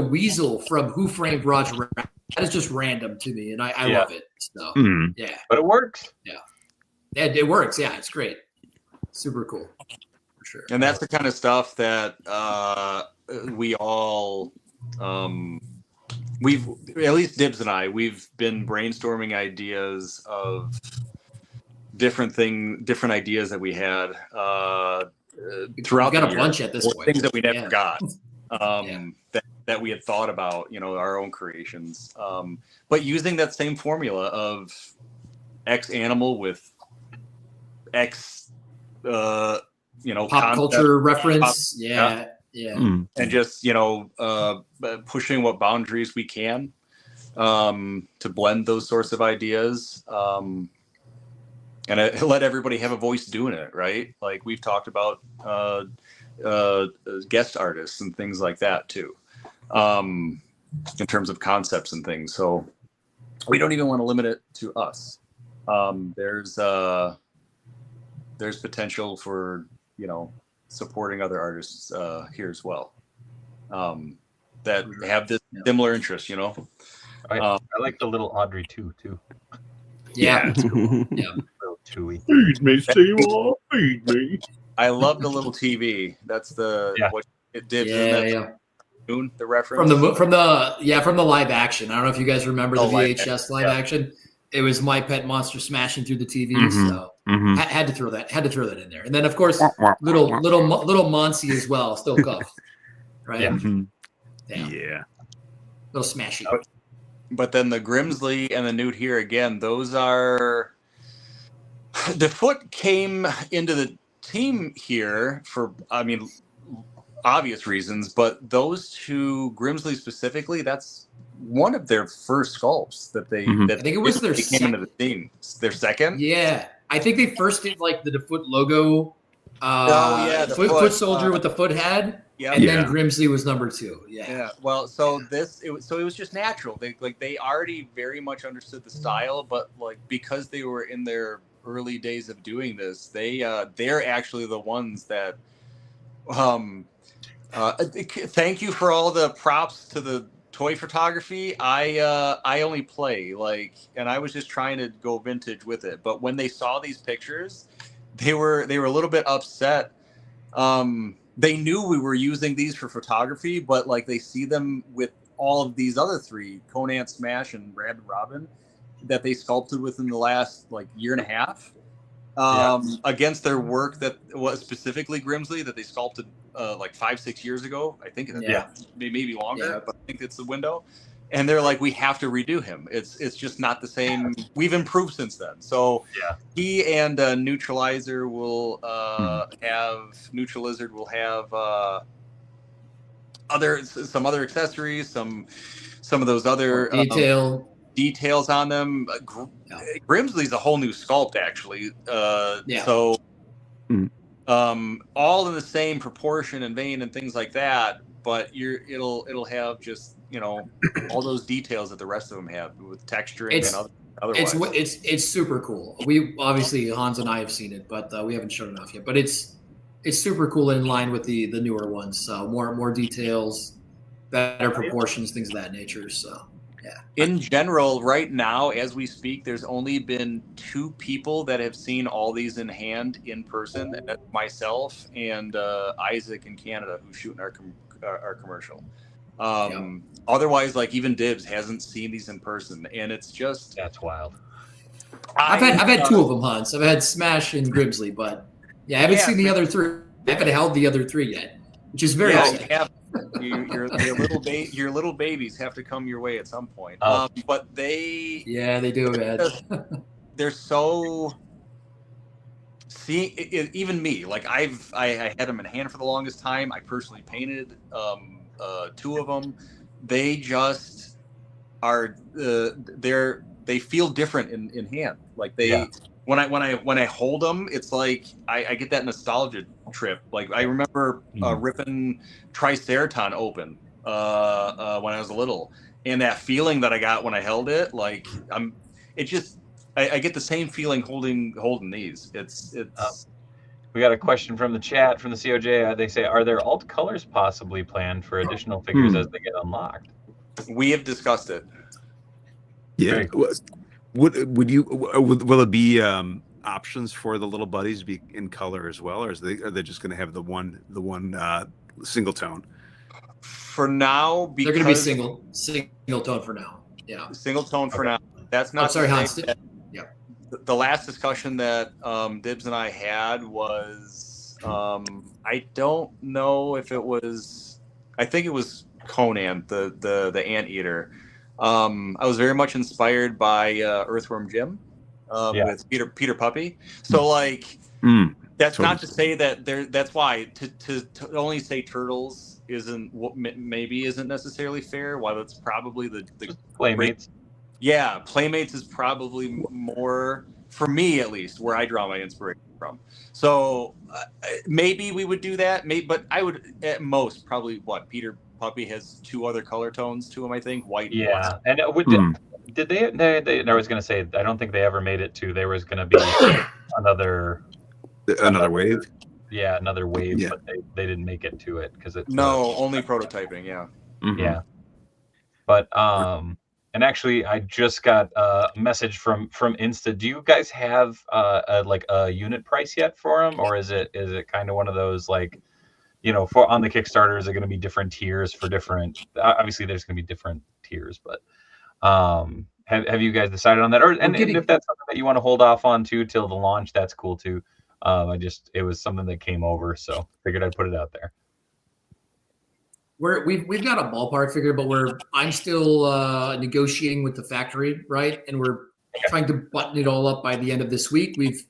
weasel from Who Framed Roger Rabbit. That is just random to me, and I love it. So yeah, but it works. Yeah, it works. Yeah, it's great. Super cool, for sure. And that's the kind of stuff that we all we've, at least Dibs and I, we've been brainstorming ideas of different ideas that we had throughout We've got the a bunch at this point. Things that we never got. That we had thought about, our own creations, but using that same formula of X animal with X, pop concept, culture reference, and just pushing what boundaries we can to blend those sorts of ideas, and let everybody have a voice doing it, right? Like we've talked about guest artists and things like that too. In terms of concepts and things, so we don't even want to limit it to us. There's potential for supporting other artists here as well that have this similar interest. I like the little Audrey too. Yeah. Little Chewy. Feed me, Seymour. Feed me. I love the little TV. That's what it did. The reference from the live action. I don't know if you guys remember the VHS live action. It was My Pet Monster smashing through the TV. So had to throw that in there. And then of course little Monty as well, still cuffed. Right? Yeah. Little smashy. But then the Grimsley and the Newt here again, those are the Foot came into the team here for obvious reasons, but those two, Grimsley specifically, that's one of their first sculpts that they I think it was their came into the team. Their second? Yeah. I think they first did like the Foot logo. The foot soldier with the foot head. Yeah, and then Grimsley was number 2. Yeah. Well, so it was just natural. They already very much understood the style, but like because they were in their early days of doing this, they're actually the ones that thank you for all the props to the toy photography. I only play and I was just trying to go vintage with it. But when they saw these pictures, they were a little bit upset. They knew we were using these for photography, but like they see them with all of these other 3, Conan, Smash, and Rabid Robin, that they sculpted within the last year and a half. Against their work that was specifically Grimsley that they sculpted 5-6 years ago. I think maybe longer, but I think it's the window. And they're like, we have to redo him. It's just not the same. We've improved since then. So he and Neutralizer will Neutralizard will have some other accessories, some of those other details on them. Grimsley's a whole new sculpt, actually. So all in the same proportion and vein and things like that. But it'll have just all those details that the rest of them have with texturing and otherwise. It's super cool. We obviously Hans and I have seen it, but we haven't shown enough yet. But it's super cool in line with the newer ones. So more details, better proportions, things of that nature. So yeah. In general, right now as we speak, there's only been 2 people that have seen all these in hand in person. And that's myself and Isaac in Canada, who's shooting our commercial. Otherwise, even Dibs hasn't seen these in person, and it's just that's wild. I've had 2 of them, Hans. I've had Smash and Grimsley, but I haven't seen the other 3. I haven't held the other 3 yet, which is very exciting. Your little babies have to come your way at some point. But they do, man. They're so. See, even me, I had them in hand for the longest time. I personally painted 2 of them. They just are. They feel different in hand. When I hold them, it's like I get that nostalgia trip. I remember Rippin Triceraton open when I was little, and that feeling that I got when I held it, I get the same feeling holding these. It's. We got a question from the chat from the COJ. They say, are there alt colors possibly planned for additional figures as they get unlocked? We have discussed it. Yeah. Will it be options for the little buddies to be in color as well, or are they just going to have the one single tone? For now, because they're going to be single tone for now. Yeah, single tone for now. That's not. Sorry, Hans. The last discussion that Dibs and I had was I don't know if it was. I think it was Conan, the anteater. I was very much inspired by Earthworm Jim with Peter Puppy. So that's totally. Not to say that that's why to only say turtles isn't necessarily fair. While it's probably the Playmates. Yeah, Playmates is probably more, for me at least, where I draw my inspiration from. So maybe we would do that. But I would at most probably Peter Puppy has 2 other color tones to him. I think white. Yeah, and did they? I was going to say I don't think they ever made it to. There was going to be another wave. Yeah, another wave, but they didn't make it to it because it's only prototyping. Yeah. Mm-hmm. Yeah. But and actually, I just got a message from Insta. Do you guys have a unit price yet for them, or is it kind of one of those for on the Kickstarter, is it going to be different tiers for different? Obviously, there's going to be different tiers, but have you guys decided on that? And if that's something that you want to hold off on too till the launch, that's cool too. It was something that came over, so figured I'd put it out there. We've got a ballpark figure, but I'm still negotiating with the factory, right? And we're trying to button it all up by the end of this week. We've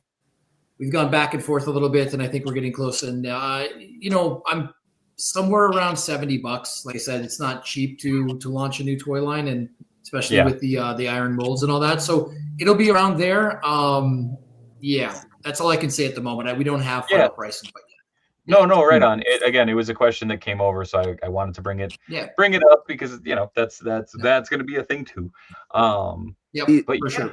gone back and forth a little bit, and I think we're getting close. And I'm somewhere around $70. Like I said, it's not cheap to launch a new toy line, and especially with the iron molds and all that. So it'll be around there. That's all I can say at the moment. We don't have final pricing quite yet. No, right on. It was a question that came over, so I wanted to bring it up because that's going to be a thing too. But for sure.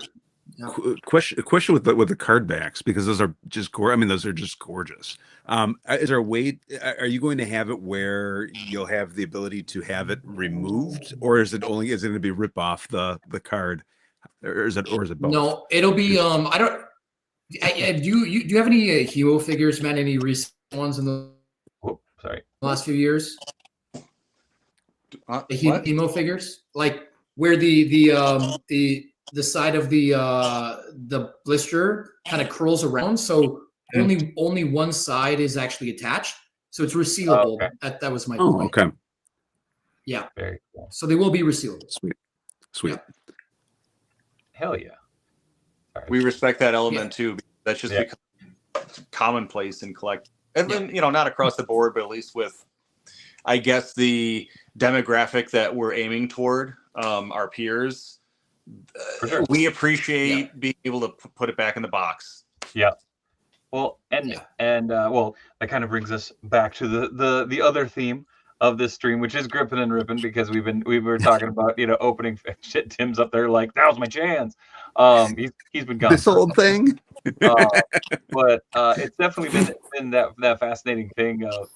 Question with the card backs, because those are just those are just gorgeous. Is there a way? Are you going to have it where you'll have the ability to have it removed, or is it going to be rip off the card, or is it both? No, it'll be. I don't. Do you have any Hero figures, man? Any recent ones in the last few years? The Emo figures, like where the side of the blister kind of curls around, so only one side is actually attached, so it's resealable. That was my point. Okay. Yeah. Very cool. So they will be resealable. Sweet. Yeah. Hell yeah. We respect that element too. That's just become commonplace in collect, and then not across the board, but at least with, I guess, the demographic that we're aiming toward, our peers. We appreciate being able to put it back in the box. Yeah. Well, that kind of brings us back to the other theme of this stream, which is Grippin and Rippin, because we were talking about opening shit. Tim's up there like, now's my chance. He's been gone. This old thing. But it's definitely been that fascinating thing of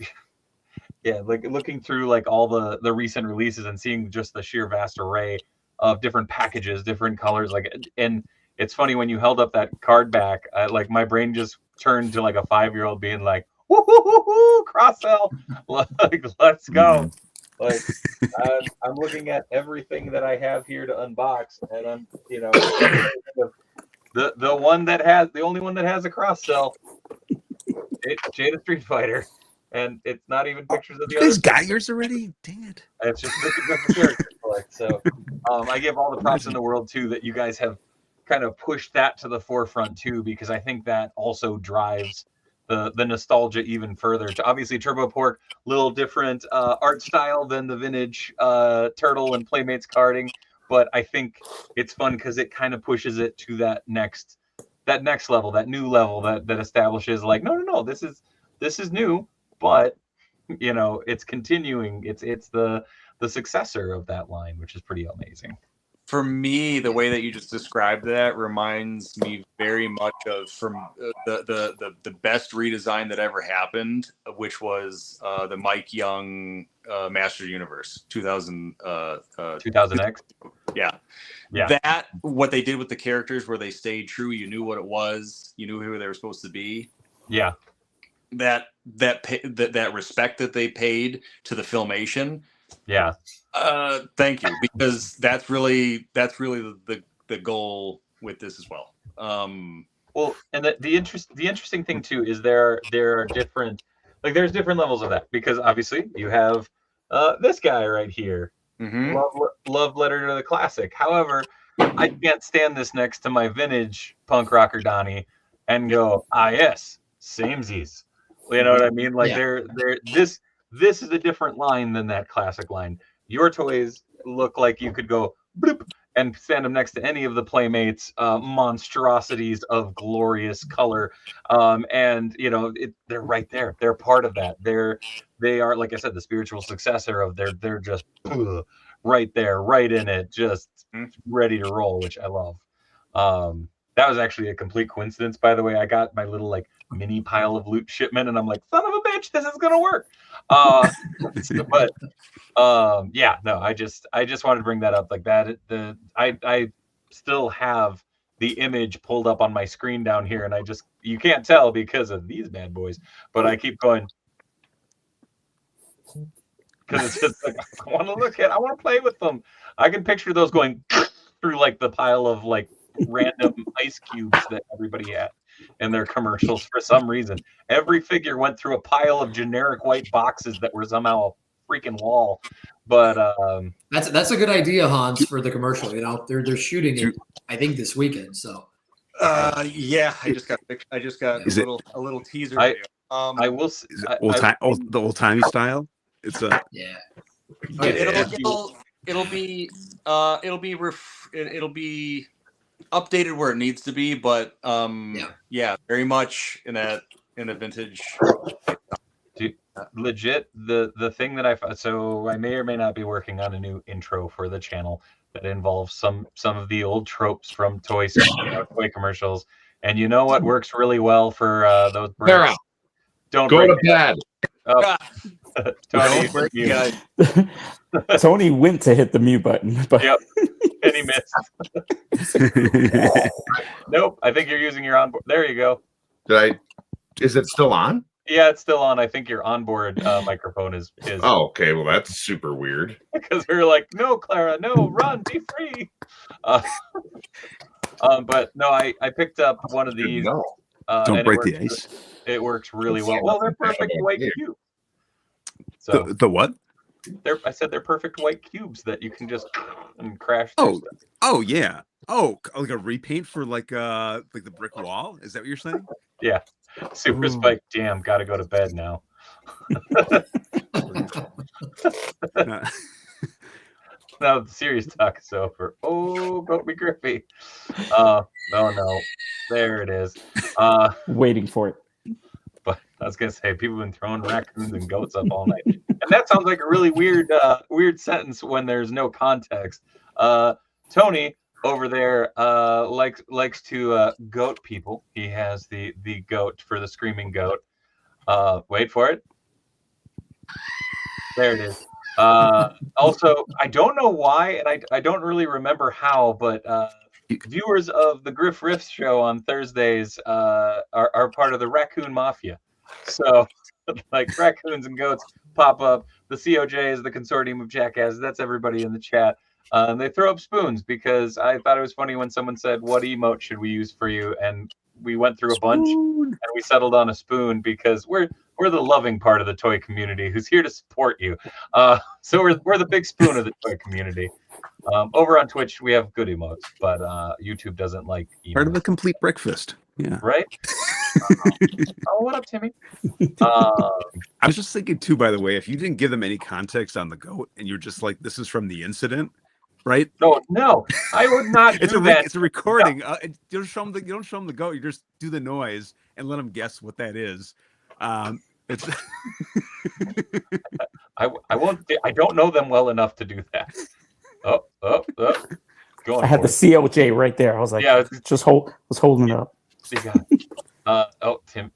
like looking through like all the recent releases and seeing just the sheer vast array of different packages, different colors. And it's funny when you held up that card back, like my brain just turned to like a 5-year-old being like, woo, cross sell, like let's go. Like I'm looking at everything that I have here to unbox, and I'm the only one that has a cross sell. It's Jada Street Fighter, and it's not even pictures of the others. You guys got yours already? Dang it! It's just different characters. So I give all the props in the world too that you guys have kind of pushed that to the forefront too, because I think that also drives the nostalgia even further. Obviously, Turbo Pork, little different art style than the vintage Turtle and Playmates carding, but I think it's fun because it kind of pushes it to that next level, that new level that establishes like, no, this is new, but it's continuing. It's the successor of that line, which is pretty amazing. For me, the way that you just described that reminds me very much of the best redesign that ever happened, which was the Mike Young Master Universe 2000X. Yeah. That what they did with the characters, where they stayed true. You knew what it was. You knew who they were supposed to be. Yeah. That respect that they paid to the Filmation. Yeah. Thank you, because that's really the goal with this as well. Well, and the interesting thing too is there are different, like there's different levels of that, because obviously you have this guy right here, love letter to the classic. However, I can't stand this next to my vintage punk rocker Donnie and go, yes, samesies. You know what I mean? Like this is a different line than that classic line. Your toys look like you could go bloop and stand them next to any of the Playmates monstrosities of glorious color, and they're right there. They're part of that. They are, like I said, the spiritual successor of they're just right there, right in it, just ready to roll, which I love. That was actually a complete coincidence, by the way. I got my little like mini pile of loot shipment, and I'm like, son of a bitch, this is gonna work. I just wanted to bring that up, like that. I still have the image pulled up on my screen down here, and you can't tell because of these bad boys, but I keep going. because it's just like I want to play with them. I can picture those going through like the pile of like random ice cubes that everybody had in their commercials for some reason. Every figure went through a pile of generic white boxes that were somehow a freaking wall. But that's a good idea, Hans, for the commercial. You know, they're shooting it, I think, this weekend. So yeah, I just got a little teaser video. I will the old timey style. It's a yeah. It'll be updated where it needs to be, but yeah, very much in a vintage. Legit, the thing that I may or may not be working on a new intro for the channel that involves some of the old tropes from toy commercials. And you know what works really well for those bricks? Don't go break to bed. Oh. Tony, Tony went to hit the mute button, but yep, and he missed. Nope, I think you're using your onboard. There you go. Is it still on? Yeah, it's still on. I think your onboard microphone is. Oh, okay. Well, that's super weird. Because we were like, no, Clara, no, run, be free. But no, I picked up one of these. Don't break the ice. It works really well. Well, they're perfect white cubes. So the what? I said they're perfect white cubes that you can just and crash. Oh yeah. Oh, like a repaint for like the brick wall? Is that what you're saying? Yeah. Super Spike Jam. Got to go to bed now. Now the serious talk is over. Oh, go be Grippy. Oh no. There it is. Waiting for it. But I was gonna say people have been throwing raccoons and goats up all night. And that sounds like a really weird sentence when there's no context. Tony over there likes to goat people. He has the goat for the screaming goat. Wait for it. There it is. Also, I don't know why, and I don't really remember how, but viewers of the Griff Riffs show on Thursdays are part of the Raccoon Mafia. So, like raccoons and goats pop up. The COJs, the consortium of jackasses, that's everybody in the chat. And they throw up spoons because I thought it was funny when someone said, "What emote should we use for you?" And we went through a bunch and we settled on a spoon because we're the loving part of the toy community who's here to support you. So we're the big spoon of the toy community. Over on Twitch we have good emotes, but YouTube doesn't like emotes. Part of the complete breakfast. Yeah. Right? Oh, what up, Timmy? I was just thinking too, by the way, if you didn't give them any context on the goat and you're just like, this is from the incident, right? No, I would not do that. It's a recording. No. You don't show them the goat. You just do the noise and let them guess what that is. It's. I won't. I don't know them well enough to do that. Oh. I had the COJ right there. I was like, was holding it up. You got it.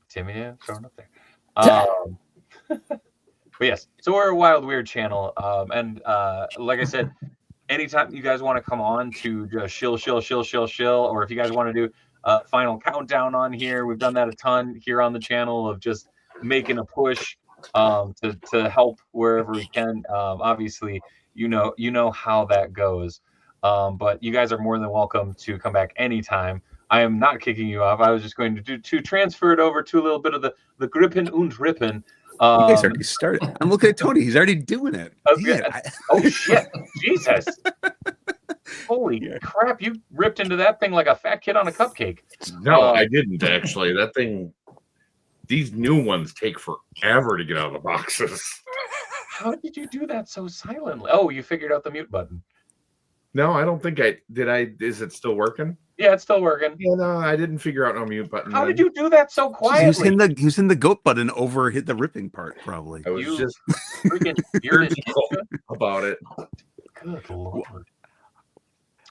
Timmy showing up there. But yes, so we're a wild weird channel, and like I said, anytime you guys want to come on to just shill, or if you guys want to do a final countdown on here, we've done that a ton here on the channel of just making a push to help wherever we can. Obviously, you know how that goes, but you guys are more than welcome to come back anytime. I am not kicking you off. I was just going to transfer it over to a little bit of the Grippin und Rippin. You guys already started. I'm looking at Tony. He's already doing it. Oh shit! Jesus! Holy crap! You ripped into that thing like a fat kid on a cupcake. No, I didn't actually. That thing. These new ones take forever to get out of the boxes. How did you do that so silently? Oh, you figured out the mute button. No, I don't think I did. Is it still working? Yeah, it's still working. Yeah, no, I didn't figure out no mute button. How did you do that so quietly? He was in the goat button over hit the ripping part, probably. I was just freaking about it. Good Lord.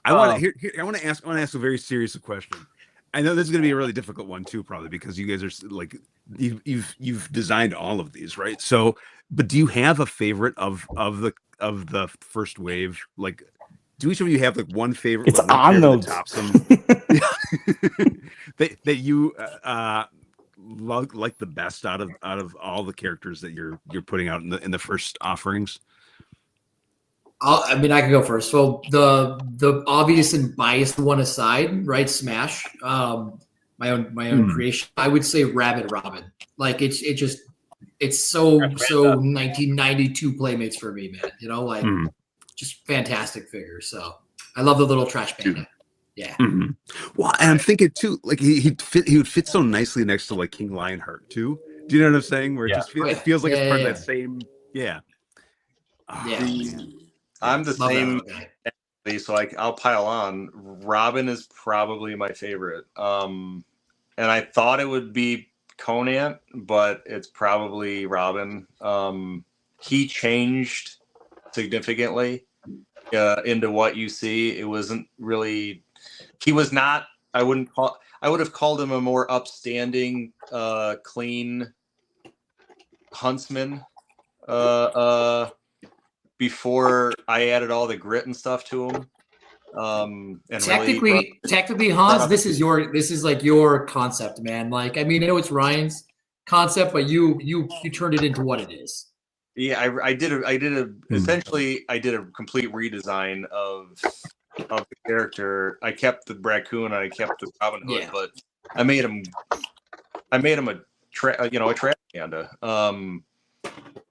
I want to ask a very serious question. I know this is going to be a really difficult one too, probably because you guys are like you've designed all of these, right? So, but do you have a favorite of the first wave? Like, do each of you have like one favorite? It's on those that you like the best out of all the characters that you're putting out in the first offerings? I mean, I can go first. So the obvious and biased one aside, right? Smash, my own creation. I would say Rabbit Robin. Like it's so 1992 Playmates for me, man. You know, like just fantastic figures. So I love the little trash panda. Yeah. Well, and I'm thinking too, like he would fit so nicely next to like King Lionheart too. Do you know what I'm saying? Where it just it feels like it's part of that same. Yeah. I'm the Love same. that. So I'll pile on. Robin is probably my favorite. And I thought it would be Conan, but it's probably Robin. He changed significantly into what you see. It wasn't really. He was not. I would have called him a more upstanding, clean huntsman. Before I added all the grit and stuff to him. And technically, Hans, this is like your concept, man. Like, I mean, I know it's Ryan's concept, but you turned it into what it is. Yeah, I did essentially I did a complete redesign of the character. I kept the raccoon and I kept the Robin Hood, but I made him a trash panda.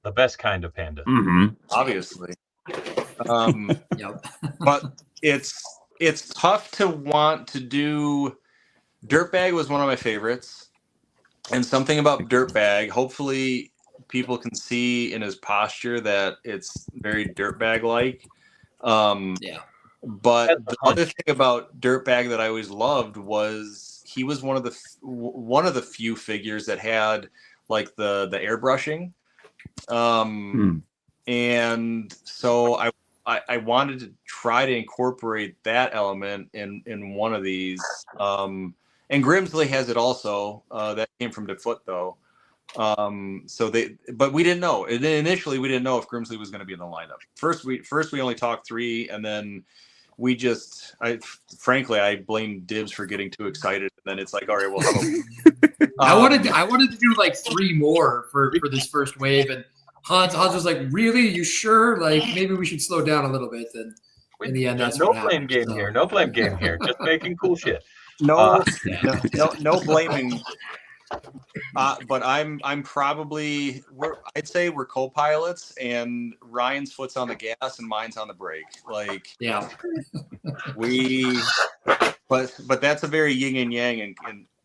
The best kind of panda. Obviously. But it's tough to want to do. Dirtbag was one of my favorites, and something about Dirtbag, hopefully people can see in his posture that it's very Dirtbag like. But the other thing about Dirtbag that I always loved was he was one of the few figures that had like the airbrushing. And so I wanted to try to incorporate that element in one of these. And Grimsley has it also. That came from DeFoot though. But we didn't know. Initially, we didn't know if Grimsley was going to be in the lineup. First we only talked 3, and then frankly, I blame Dibs for getting too excited. And then it's like, all right, well, I wanted to do like 3 more for this first wave, and Hans was like, really? You sure? Like, maybe we should slow down a little bit. And in the end, that's no what blame happened. game here. No blame game here. Just making cool shit. No blaming. But I'm probably I'd say we're co-pilots, and Ryan's foot's on the gas and mine's on the brake. Like but that's a very yin and yang in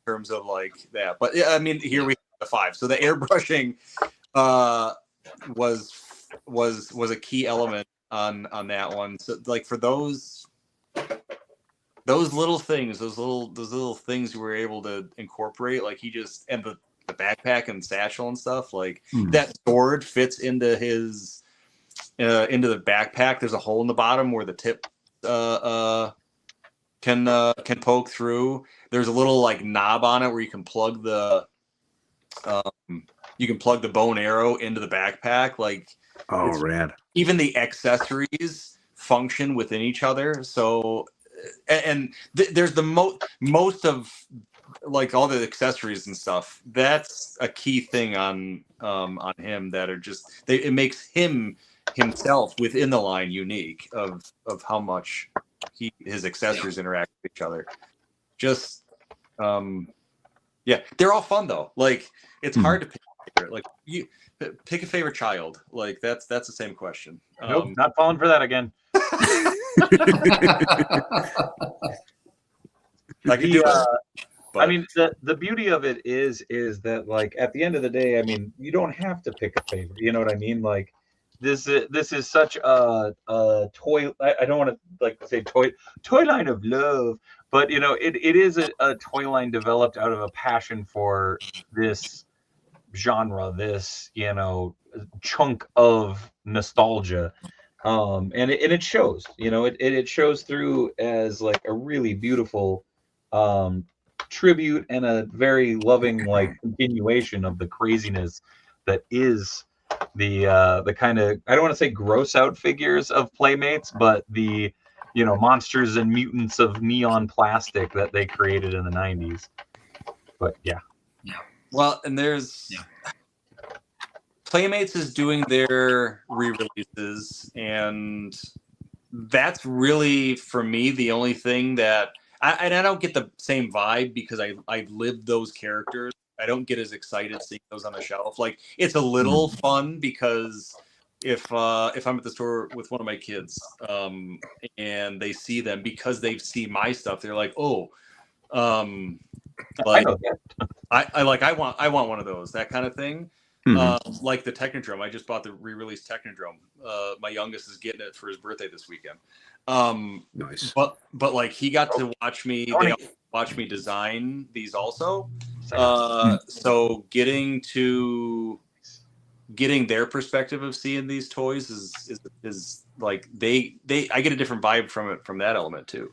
terms of like that. But I mean, here we have the 5. So the airbrushing was a key element on that one. So like for those little things, those little things we were able to incorporate, like and the backpack and satchel and stuff, like that sword fits into his into the backpack. There's a hole in the bottom where the tip can poke through. There's a little like knob on it where you can plug the bow and arrow into the backpack. Like, rad. Even the accessories function within each other. So, there's the most of like all the accessories and stuff. That's a key thing on him that are just it makes himself within the line unique of how much his accessories interact with each other. Just they're all fun though. Like it's hard to pick a favorite. Like you pick a favorite child. Like that's the same question. Nope, not falling for that again. I mean, the beauty of it is that like at the end of the day, I mean, you don't have to pick a favorite. You know what I mean? Like this is such a toy. I don't want to like say toy line of love, but you know, it is a toy line developed out of a passion for this genre, this chunk of nostalgia. And it shows, it shows through as like a really beautiful tribute and a very loving like continuation of the craziness that is the kind of, I don't want to say gross out figures of Playmates, but the monsters and mutants of neon plastic that they created in the 90s. But yeah. Well, and there's Playmates is doing their re-releases, and that's really for me the only thing that I don't get the same vibe because I've lived those characters. I don't get as excited seeing those on the shelf. Like it's a little fun because if I'm at the store with one of my kids and they see them because they've seen my stuff, they're like, oh, like I want one of those, that kind of thing. Like the Technodrome. I just bought the re-released Technodrome. My youngest is getting it for his birthday this weekend. Nice. But like he got to watch me. They watch me design these also. So getting their perspective of seeing these toys is like I get a different vibe from that element too.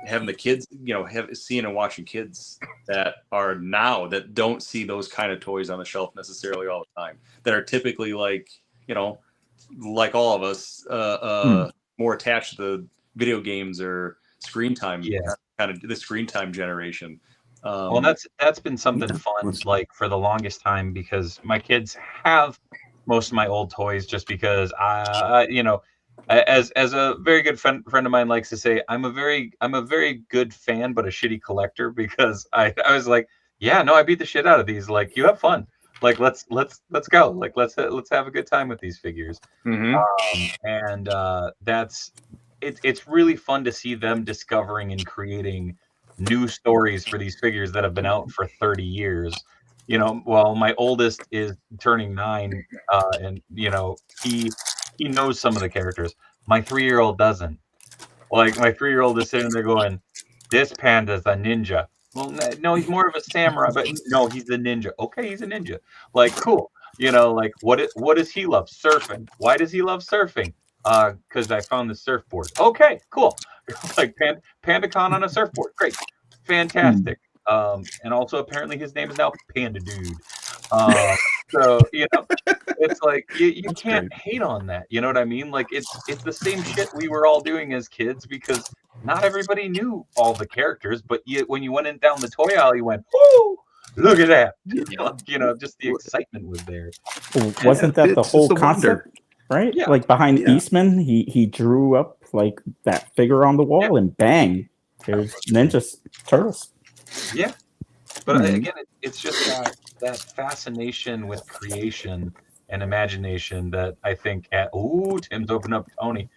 Having the kids, seeing and watching kids that don't see those kind of toys on the shelf necessarily all the time, that are typically like all of us, more attached to the video games or screen time, kind of the screen time generation. Well, that's been something fun, like for the longest time, because my kids have most of my old toys just because as a very good friend of mine likes to say, I'm a very good fan but a shitty collector, because I was like, yeah, no, I beat the shit out of these. Like, you have fun. Like, let's go. Like, let's have a good time with these figures. And it's really fun to see them discovering and creating new stories for these figures that have been out for 30 years. Well, my oldest is turning 9, and he knows some of the characters. My 3-year-old doesn't. Like, my 3-year-old is sitting there going, this panda's a ninja. Well, no, he's more of a samurai, but no, he's a ninja. Okay, he's a ninja. Like, cool. Like, what does he love? Surfing. Why does he love surfing? Because I found the surfboard. Okay, cool. Like, PandaCon on a surfboard. Great. Fantastic. And also, apparently, his name is now Panda Dude. So, it's like you can't hate on that. You know what I mean? Like, it's the same shit we were all doing as kids, because not everybody knew all the characters, but when you went in down the toy aisle, you went, "Whoa, look at that!" Just the excitement was there. Wasn't that the whole concept? Right? Yeah. Like behind Eastman, he drew up like that figure on the wall, and bang, there's Ninja Turtles. Yeah, but again, it's just that fascination with creation and imagination that I think Tim's opened up Tony.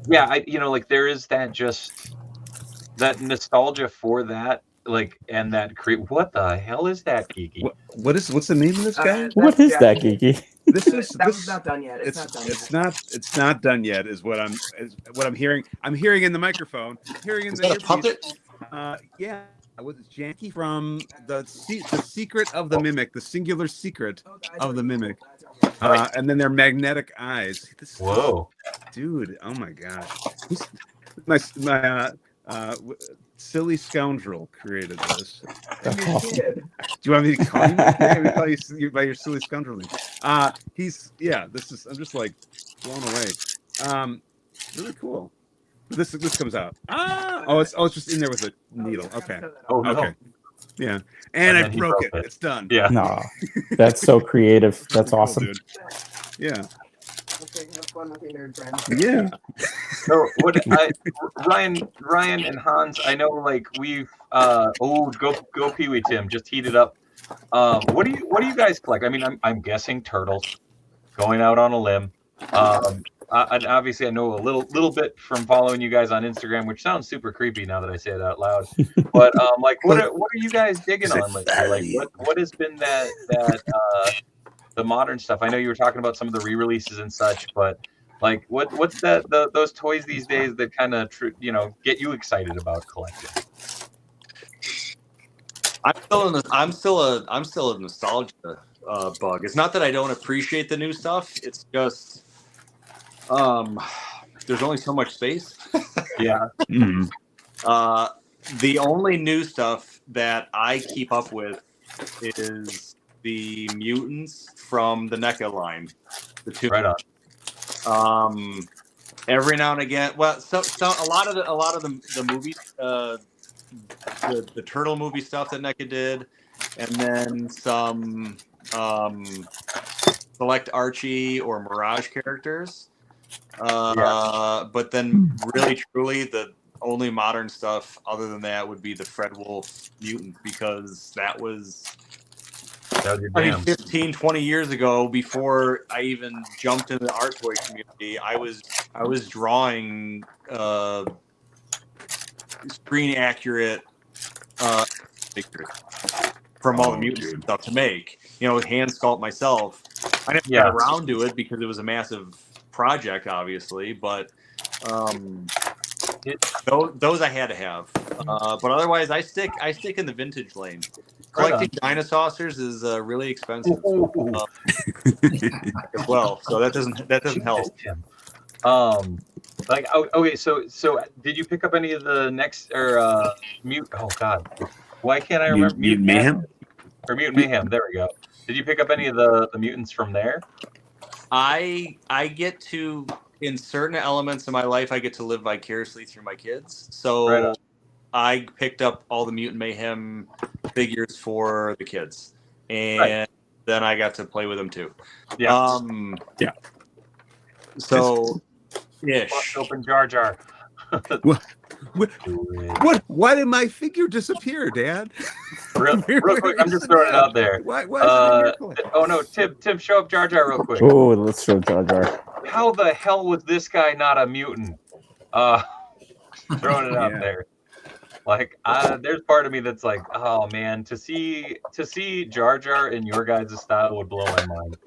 Like there is that nostalgia for that, like, and that what the hell is that, Geeky? What's the name of this guy? What is that, Geeky? This not done yet. It's not done yet. Is what I'm hearing. I'm hearing in the microphone. Hearing in is that a puppet? Yeah. Was it Janky from the Secret of the Mimic, the singular secret of the Mimic, and then their magnetic eyes. Whoa, dude! Oh my gosh, my silly scoundrel created this. Awesome. Do you want me to call you? Let me call you by your silly scoundrel name. I'm just like blown away. Really cool. This comes out. It's just in there with a needle. Okay. Oh, no. Okay. Yeah. And I broke it. It's done. Yeah. No, that's so creative. That's awesome. Dude. Yeah. Okay, have fun with your nerd friend. Yeah. So Ryan and Hans, I know, like, we've go Pee Wee Tim, just heat it up. What do you guys collect? I mean, I'm guessing turtles. Going out on a limb. And obviously, I know a little bit from following you guys on Instagram, which sounds super creepy now that I say it out loud. But like, what are you guys digging on lately? Like, what has been that the modern stuff? I know you were talking about some of the re-releases and such, but like, what's those toys these days that kind of get you excited about collecting? I'm still a nostalgia bug. It's not that I don't appreciate the new stuff. It's just there's only so much space. Yeah. The only new stuff that I keep up with is the mutants from the NECA line. The two. Right on. Every now and again, well, so a lot of the movies, the turtle movie stuff that NECA did, and then some select Archie or Mirage characters. But then really truly the only modern stuff other than that would be the Fred Wolf mutant, because that was your I mean, jam. 15, 20 years ago, before I even jumped into the art toy community, I was drawing screen accurate figures from all the mutant stuff to make. Hand sculpt myself. I never got around to it because it was a massive project, obviously, but those I had to have. But otherwise, I stick in the vintage lane. Collecting dinosaurs is really expensive as well, so that doesn't help. Okay, so did you pick up any of the next mute? Oh God, why can't I remember Mutant Mayhem? Or Mutant Mayhem? There we go. Did you pick up any of the mutants from there? I get to, in certain elements of my life, I get to live vicariously through my kids. So I picked up all the Mutant Mayhem figures for the kids, and then I got to play with them too. Yeah. So, ish. Open Jar Jar. What? Why did my figure disappear, Dad? Real quick, I'm just throwing it out there. Why is it oh no, Tim, show up Jar Jar real quick. Oh, let's show Jar Jar. How the hell was this guy not a mutant? Throwing it out there. Like, there's part of me that's like, oh man, to see Jar Jar in your guys' style would blow my mind.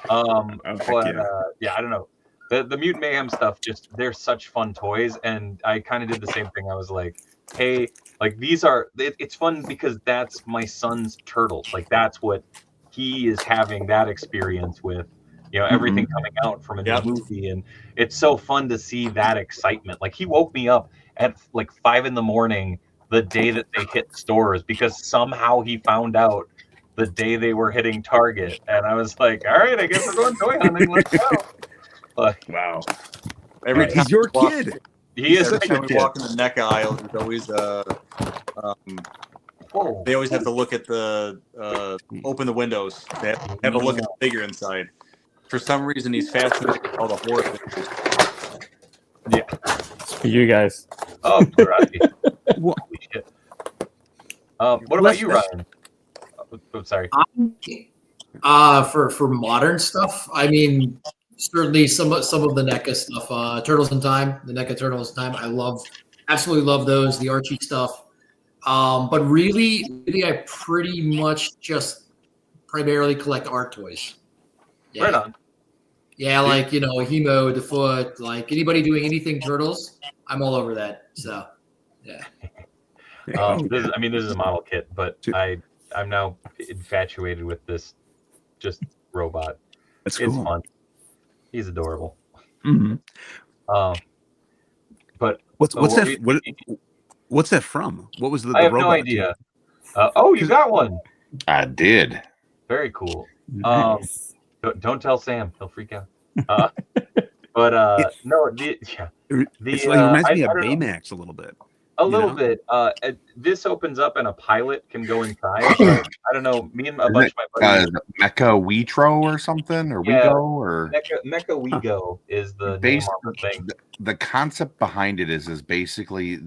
I don't know. The Mutant Mayhem stuff, they're such fun toys, and I kind of did the same thing. I was like, hey, like it's fun because that's my son's turtles. Like that's what he is having that experience with, everything coming out from a new movie, and it's so fun to see that excitement. Like he woke me up at like 5 a.m. the day that they hit stores because somehow he found out the day they were hitting Target, and I was like, all right, I guess we're going toy hunting. Let's go. Wow. Every time he's your kid. He is. Every time we walk in the NECA aisle, there's always they always have to look at the open the windows. They have a look at the figure inside. For some reason, he's fascinated with all the horror figures. Yeah. It's for you guys. Oh, right. Holy shit. What about you, Ryan? Oh, sorry. For modern stuff, I mean, certainly some of the NECA stuff. Turtles in Time, the NECA Turtles in Time. I absolutely love those. The Archie stuff. But really, I pretty much just primarily collect art toys. Yeah. Right on. Yeah, like Hemo, the Foot, like anybody doing anything Turtles, I'm all over that. So, yeah. This is a model kit, but I'm now infatuated with this just robot. That's cool. It's fun. He's adorable. Mm-hmm. But what's that from? What was the I have robot? No idea. You got one. I did. Very cool. Nice. Don't tell Sam; he'll freak out. It reminds me of Baymax a little bit. A little bit. This opens up and a pilot can go inside. So, I don't know. Me and a bunch of my buddies. Mecha Wetro or something, or Wego, or Mecha Wego is the name of the thing. The concept behind it is basically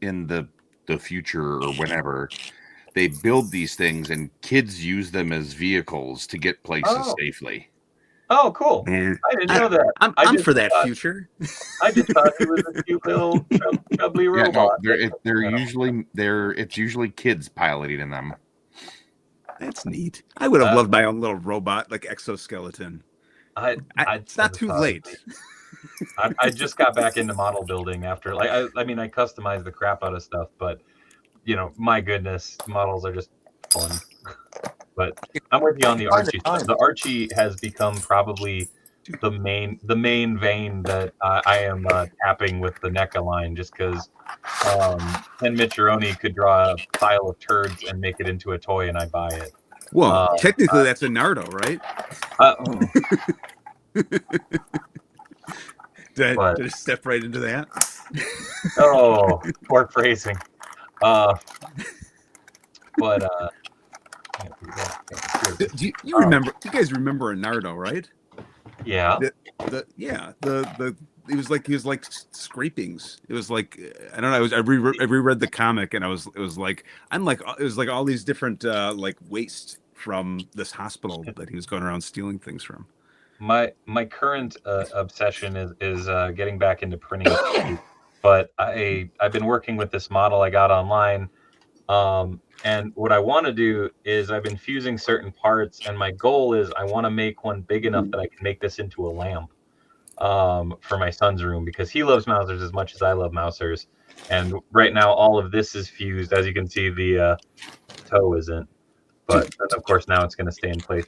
in the future or whenever they build these things and kids use them as vehicles to get places safely. Oh, cool! Man, I didn't know that. I'm for that future. I just thought he was a cute little chubbly robot. It's usually kids piloting in them. That's neat. I would have loved my own little robot, like exoskeleton. It's not too late. I just got back into model building after, I customized the crap out of stuff, but my goodness, models are just fun. But I'm with you on the Archie. The Archie has become probably the main vein that I am tapping with the NECA line, just because Ken Micciarone could draw a pile of turds and make it into a toy, and I buy it. Well, technically, that's a Nardo, right? Did I step right into that? Oh, poor phrasing. Do you remember? You guys remember Nardo, right? Yeah. It was like scrapings. It was like I don't know. I reread the comic and it was like all these different like waste from this hospital that he was going around stealing things from. My current obsession is getting back into printing, but I've been working with this model I got online, and what I want to do is I've been fusing certain parts, and my goal is I want to make one big enough that I can make this into a lamp for my son's room, because he loves Mousers as much as I love Mousers, and right now all of this is fused. As you can see, the toe isn't, but then of course now it's going to stay in place.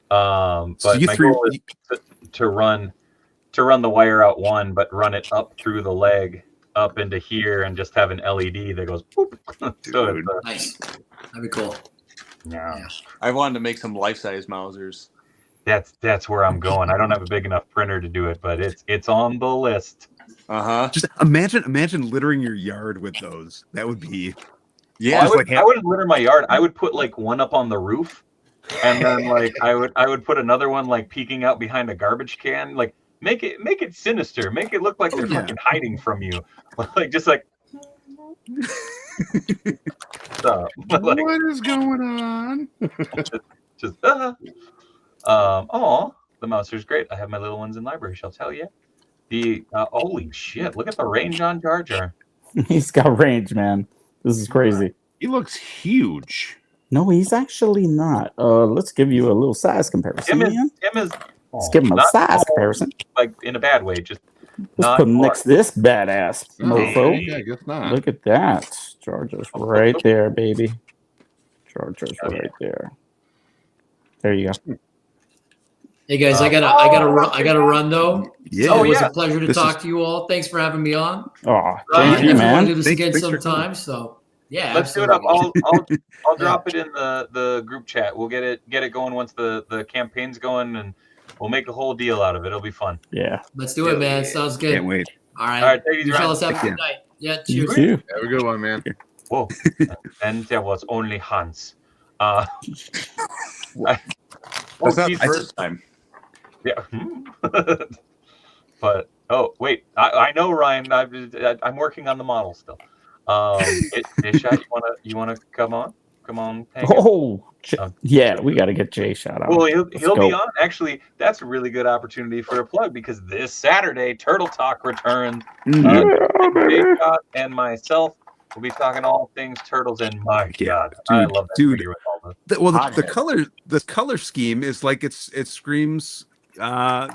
But my goal is to run the wire out one, but run it up through the leg up into here and just have an LED that goes boop. So nice. That'd be cool. Yeah. I wanted to make some life-size Mousers. That's where I'm going. I don't have a big enough printer to do it, but it's on the list. Just imagine littering your yard with those. That would be. Yeah, I wouldn't litter my yard. I would put like one up on the roof, and then like I would put another one like peeking out behind a garbage can. Like make it sinister. Make it look like they're fucking hiding from you. Like just like. So, like, what is going on? just the Mouser's great. I have my little ones in library shelves. Hell yeah. The holy shit! Look at the range on Jar Jar. He's got range, man. This is crazy. He looks huge. No, he's actually not. Let's give you a little size comparison. Let's give him a size comparison. Like in a bad way, just let's put him next to this badass mofo. Yeah, I guess not. Look at that. Jar Jar's right there, baby. Jar Jar's right there. There you go. Hey guys, I gotta run though. Yeah, it was a pleasure to talk to you all. Thanks for having me on. Oh, thank you, man. Want to do this again sometime. So yeah, let's do it up. I'll drop it in the group chat. We'll get it going once the campaign's going, and we'll make a whole deal out of it. It'll be fun. Yeah, let's do it, man. Sounds good. Can't wait. All right, take it easy, you fellas have a good night. Yeah, cheers. You too. Have a good one, man. Whoa, and there was only Hans. That's not the first time. Yeah, but wait, I know, Ryan. I'm working on the model still. Jay-Shot, you wanna come on? Come on. Yeah, we got to get Jay-Shot on. Well, he'll be on. Actually, that's a really good opportunity for a plug, because this Saturday, Turtle Talk returns. Jay-Shot and myself will be talking all things turtles, and my God, I love that figure with all the color scheme is like it screams. Right?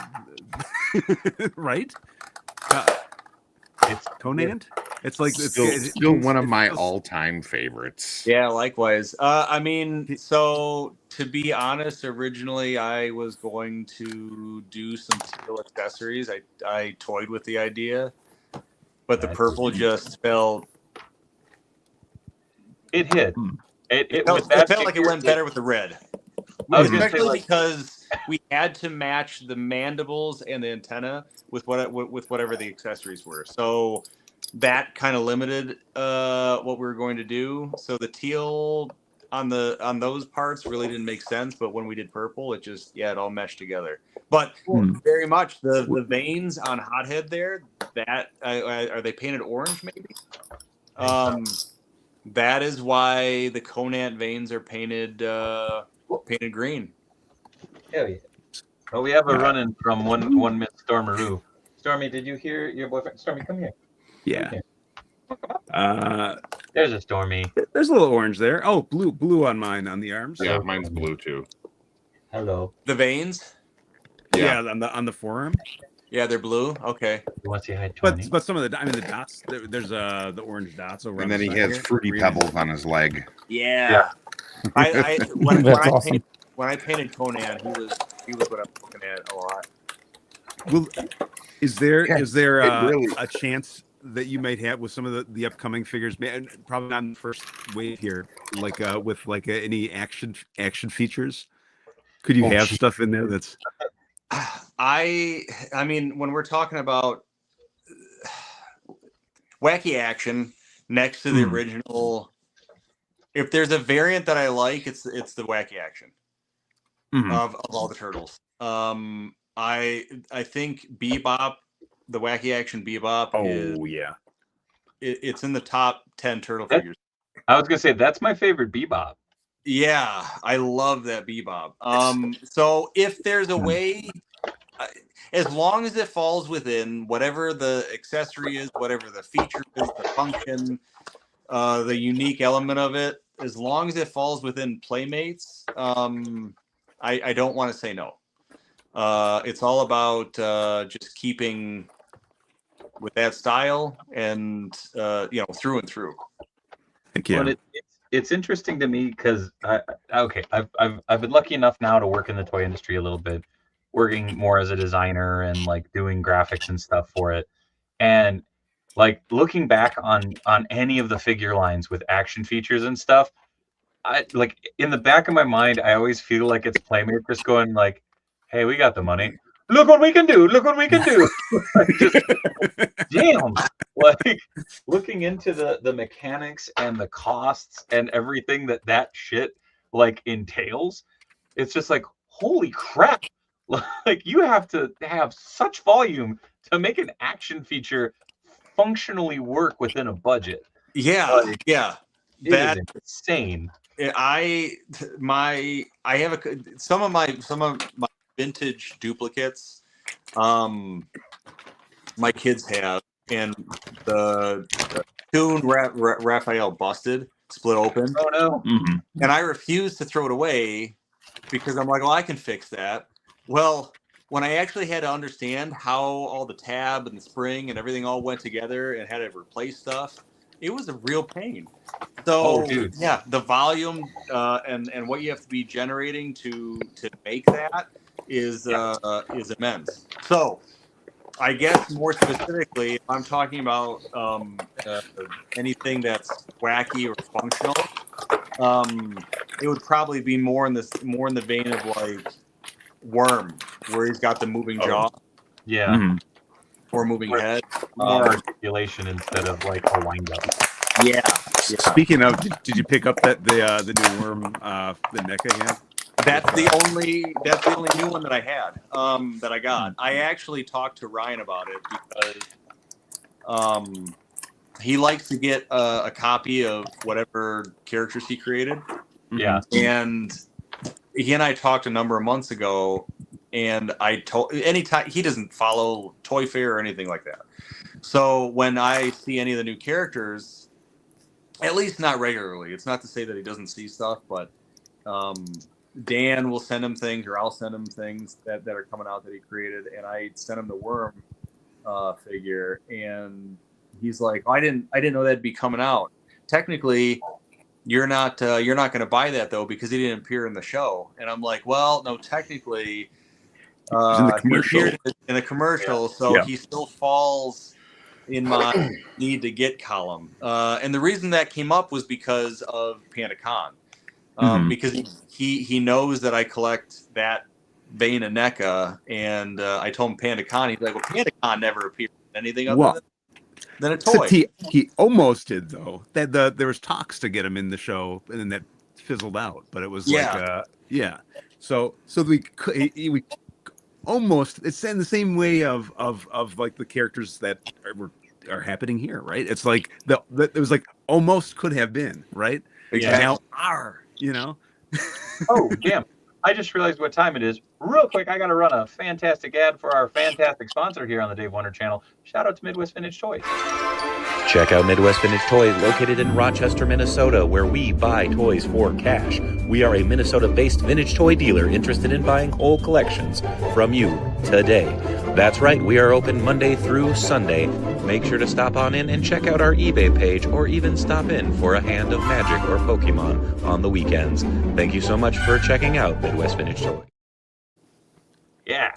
It's Conan. It's like it's still one of my all-time favorites. Yeah, likewise. I mean, so to be honest, originally I was going to do some teal accessories. I toyed with the idea, but the purple just felt. It hit. It felt like it went better with the red. Especially because we had to match the mandibles and the antenna with whatever the accessories were. So that kind of limited what we were going to do. So the teal on those parts really didn't make sense, but when we did purple, it it all meshed together. But very much the veins on Hothead there, that are they painted orange maybe? That is why the Conant veins are painted green. Hell yeah. Well, we have a run-in from one Miss Stormaroo. Stormy, did you hear your boyfriend? Stormy, come here. Yeah. There's a Stormy. There's a little orange there. Oh, blue on mine on the arms. Yeah, mine's blue too. Hello. The veins? Yeah, on the forearm. Yeah, they're blue. Okay. You want to say hi, Tony? But some of the dots. There's the orange dots over. And then he has fruity pebbles on his leg. Yeah. When I painted Conan, he was what I'm looking at a lot. Well, is there a chance that you might have with some of the upcoming figures? Probably not in the first wave here, like with like any action features. Could you have stuff in there that's? I mean, when we're talking about wacky action next to the original, if there's a variant that I like, it's the wacky action. of all the turtles. I think Bebop, the Wacky Action Bebop, it's in the top 10 turtle figures. I was gonna say that's my favorite Bebop. Yeah, I love that Bebop. So if there's a way, as long as it falls within whatever the accessory is, whatever the feature is, the function, the unique element of it, as long as it falls within Playmates, I don't want to say no. It's all about just keeping with that style and through and through. But it's interesting to me because I've been lucky enough now to work in the toy industry a little bit, working more as a designer and like doing graphics and stuff for it, and like looking back on any of the figure lines with action features and stuff, I like in the back of my mind I always feel like it's Playmate just going like, hey, we got the money, look what we can do, look what we can do. Just, damn, like looking into the mechanics and the costs and everything that shit like entails, it's just like, holy crap, like you have to have such volume to make an action feature functionally work within a budget. That is insane. I have some of my vintage duplicates. My kids have, and the Toon Raphael busted, split open. Oh no! Mm-hmm. And I refused to throw it away because I'm like, well, I can fix that. Well, when I actually had to understand how all the tab and the spring and everything all went together and had to replace stuff, it was a real pain. So yeah, the volume and what you have to be generating to make that is immense. So I guess more specifically, if I'm talking about anything that's wacky or functional, it would probably be more in the vein of like Worm, where he's got the moving jaw. Yeah. Mm-hmm. Or moving head. More articulation instead of like a wind up. Yeah. Speaking of, did you pick up the new Worm, the NECA again? That's the only new one that I had, that I got. I actually talked to Ryan about it because he likes to get a copy of whatever characters he created. Yeah. And he and I talked a number of months ago, and I told anytime he doesn't follow Toy Fair or anything like that. So when I see any of the new characters, at least not regularly, it's not to say that he doesn't see stuff, but Dan will send him things, or I'll send him things that are coming out that he created, and I sent him the Worm figure, and he's like, I didn't know that'd be coming out. Technically, you're not going to buy that though because he didn't appear in the show. And I'm like, well, no, technically, in the commercial. he appeared in the commercial, so he still falls in my need to get column. And the reason that came up was because of PandaCon. Because he knows that I collect that vein of NECA, and I told him PandaCon. He's like, well, PandaCon never appeared in anything other than a toy. He almost did though. There was talks to get him in the show, and then that fizzled out. But it was So we almost. It's in the same way of like the characters that are happening here, right? It's like it was like almost could have been, right? Exactly. Now are. You know? Oh, damn. I just realized what time it is. Real quick, I got to run a fantastic ad for our fantastic sponsor here on the Dave Wonder channel. Shout out to Midwest Vintage Toys. Check out Midwest Vintage Toys, located in Rochester, Minnesota, where we buy toys for cash. We are a Minnesota-based vintage toy dealer interested in buying whole collections from you today. That's right, we are open Monday through Sunday. Make sure to stop on in and check out our eBay page, or even stop in for a hand of Magic or Pokemon on the weekends. Thank you so much for checking out Midwest Vintage Toys. Yeah.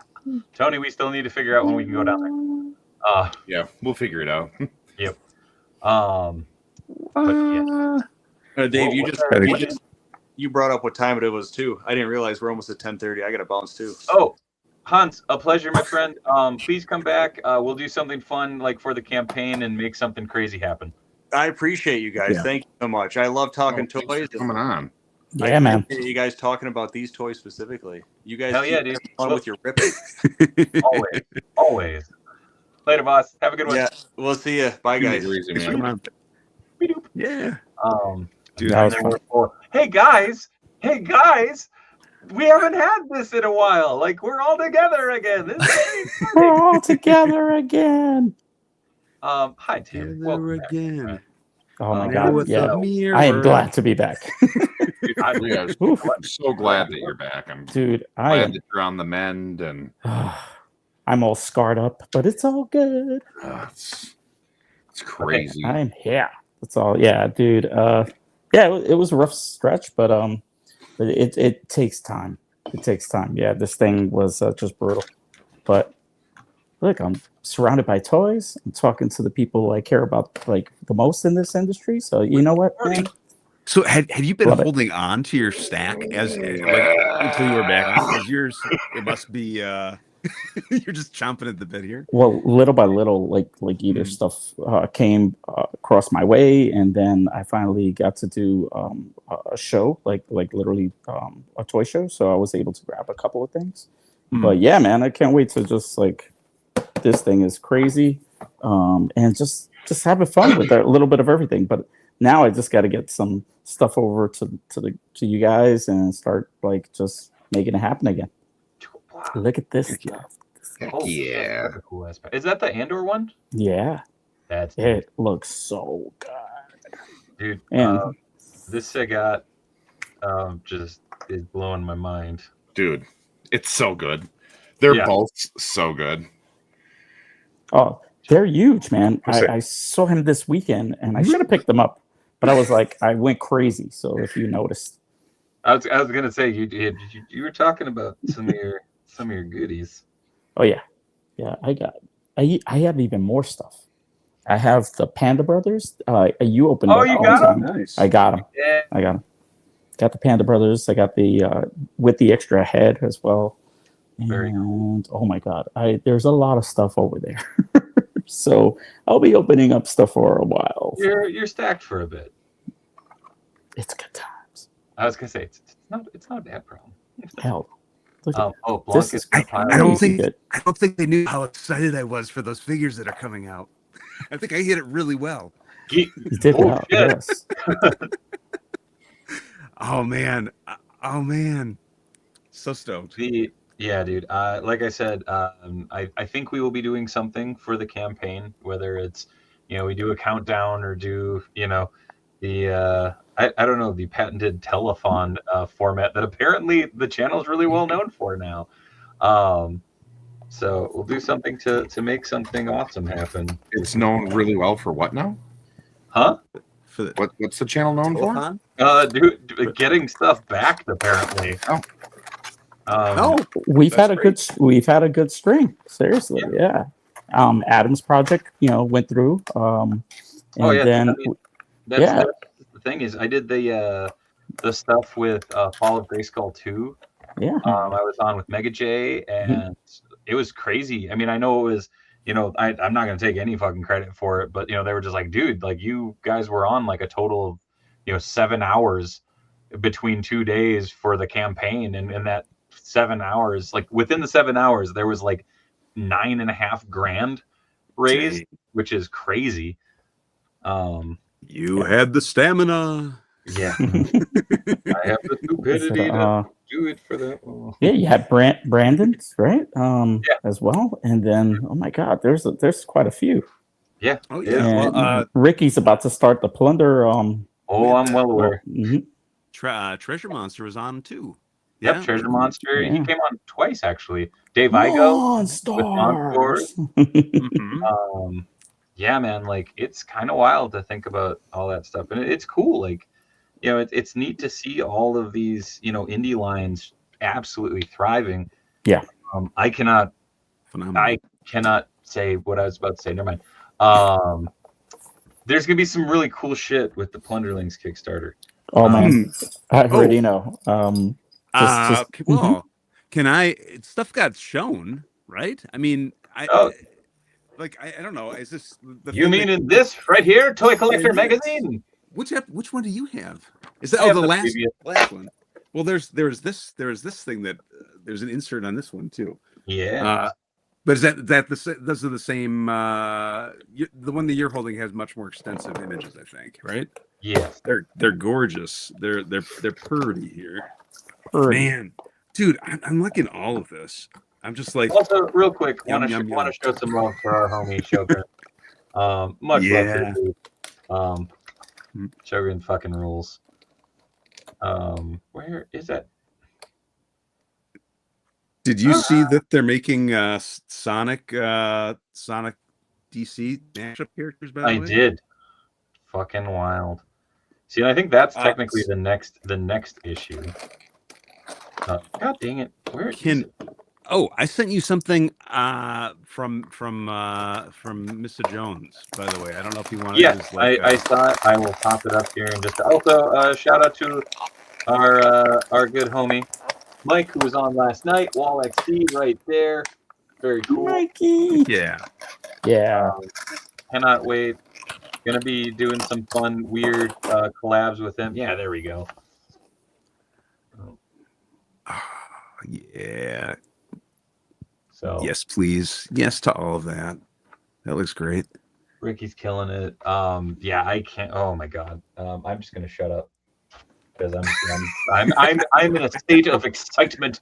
Tony, we still need to figure out when we can go down there. Yeah, we'll figure it out. Yep. But yeah. Dave, you brought up what time it was too. I didn't realize we're almost at 10:30. I got to bounce too. Oh, Hans, a pleasure, my friend. Please come back. We'll do something fun like for the campaign and make something crazy happen. I appreciate you guys. Yeah. Thank you so much. I love talking toys. Coming on. Yeah, man. You guys talking about these toys specifically? You guys Hell yeah, keep dude. on with your Rippin. Always. Later, boss. Have a good one. Yeah, we'll see you. Bye, guys. Easy, Thanks for man. coming on. Yeah. Dude, That and was then fun. hey guys, we haven't had this in a while. Like we're all together again. This is We're all together again. hi Tim. Together Welcome back, again. friend. Oh my Now God. with Yeah. a mirror. I am glad to be back. Dude, I'm so glad that you're back. I'm Dude, glad that you're on the mend, and I'm all scarred up, but it's all good. it's crazy. I'm here. That's all. Yeah, dude. It was a rough stretch, but it takes time. It takes time. Yeah, this thing was just brutal. But look, I'm surrounded by toys. I'm talking to the people I care about like the most in this industry. So you know what, man? So have you been Love it. holding on to your stack as like until you were back on? Because yours, it must be you're just chomping at the bit here. Well, little by little, like either stuff came across my way, and then I finally got to do a show, like literally a toy show. So I was able to grab a couple of things. But yeah, man, I can't wait to just like this thing is crazy, and just having fun with a little bit of everything. But now I just got to get some stuff over to you guys and start like just making it happen again. Look at this stuff. Yeah. That's a cool aspect. Is that the Andor one? Yeah. That's It looks so good. dude. And This I got just is blowing my mind. Dude, it's so good. They're Yeah. both so good. oh, they're huge, man. I saw him this weekend and I should have picked them up, but I was like, I went crazy. So if you noticed. I was gonna say you were talking about some of your goodies. Oh yeah. Yeah, I have even more stuff. I have the Panda Brothers. You opened Oh, up you one got time. them? Nice. I got them. Yeah. I got them. Got the Panda Brothers. I got the with the extra head as well. Very And oh my God, there's a lot of stuff over there. So I'll be opening up stuff for a while. You're stacked for a bit. It's good times. I was gonna say it's not a bad problem. Hell, look at Blanc this is is gonna pile I don't crazy think good. I don't think they knew how excited I was for those figures that are coming out. I think I hit it really well. You did well. Yes. Oh man. So stoked. Yeah, dude. Like I said, I think we will be doing something for the campaign, whether it's, we do a countdown or do, the I don't know, the patented telethon format that apparently the channel is really well known for now. So we'll do something to make something awesome happen. It's known really well for what now? Huh? For the What's the channel known for? Dude, getting stuff back apparently. We've had a good string. Seriously, yeah. Adam's project, went through. And then that's the thing is I did the stuff with Fall of Grayskull 2. Yeah. I was on with Mega J and it was crazy. I mean, I know it was, I'm not gonna take any fucking credit for it, but they were just like, dude, like you guys were on like a total of 7 hours between 2 days for the campaign, and in that 7 hours, like within the 7 hours, there was like $9.5 grand raised, which is crazy. You had the stamina. Yeah. I have the stupidity to do it for that. Yeah, you had Brandon's, right? As well. And then, oh my God, there's quite a few. Yeah. Oh yeah. And Well, Ricky's about to start the plunder. I'm well aware. Treasure Monster was on too. Yep, Yeah. Treasure Monster. Yeah. He came on twice actually. Dave Igo with Monstars. Mhm. Yeah, man, like it's kind of wild to think about all that stuff, and it's cool. Like, it's neat to see all of these, indie lines absolutely thriving. Yeah. I cannot say what I was about to say. Never mind. There's gonna be some really cool shit with the Plunderlings Kickstarter. Oh man, I already know. Well, can I? Stuff got shown, right? I mean, I don't know. Is this the You mean in this right here, Toy Collector Magazine? which one do you have? Is that I have the the previous. last one? Well, there's this thing that there's an insert on this one too. Yeah. But is that those are the same? The one that you're holding has much more extensive images, I think, right? Yes. They're gorgeous. They're pretty here. Pretty. Man, dude, I'm liking all of this. I'm just like, Also, real quick, want yum, to show some love for our homie Shogun. Much love to the dude. Shogun fucking rules. Where is that? Did you see that they're making Sonic DC mashup characters? By the way, I did. Fucking wild. See, I think that's technically the next issue. God dang it! Where is it? Oh, I sent you something from Mr. Jones. By the way, I don't know if you want to. Yes, I saw it. I will pop it up here in just. Also, shout out to our good homie Mike, who was on last night. Wall XD right there. Very cool. Mikey. Yeah. Cannot wait. Gonna be doing some fun, weird collabs with him. Yeah, there we go. Yeah. So yes, please. Yes to all of that. That looks great. Ricky's killing it. Yeah, I can't. Oh my god. I'm just gonna shut up because I'm in a state of excitement.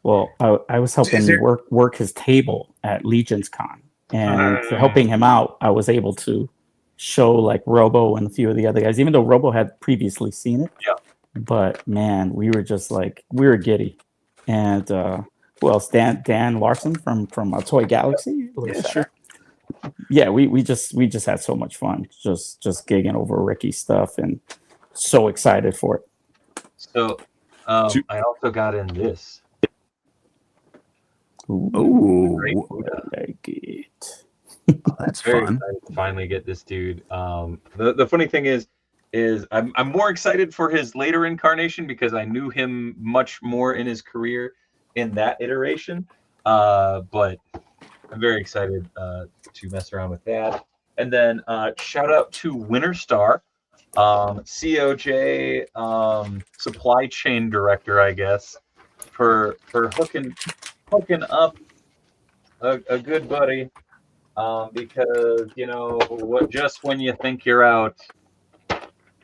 Well, I was helping work his table at Legion's Con, and helping him out, I was able to show like Robo and a few of the other guys, even though Robo had previously seen it. Yeah. But man, we were giddy. And who else? Dan Larson from Toy Galaxy. Yeah, sure. Yeah, we just had so much fun just gigging over Ricky's stuff and so excited for it. So I also got in this. Oh, I like it. Oh, that's very fun. excited to finally get this dude. The funny thing is I'm more excited for his later incarnation because I knew him much more in his career in that iteration. But I'm very excited to mess around with that. And then shout out to Winter Star, COJ supply chain director, I guess, for hooking up a good buddy. Because just when you think you're out,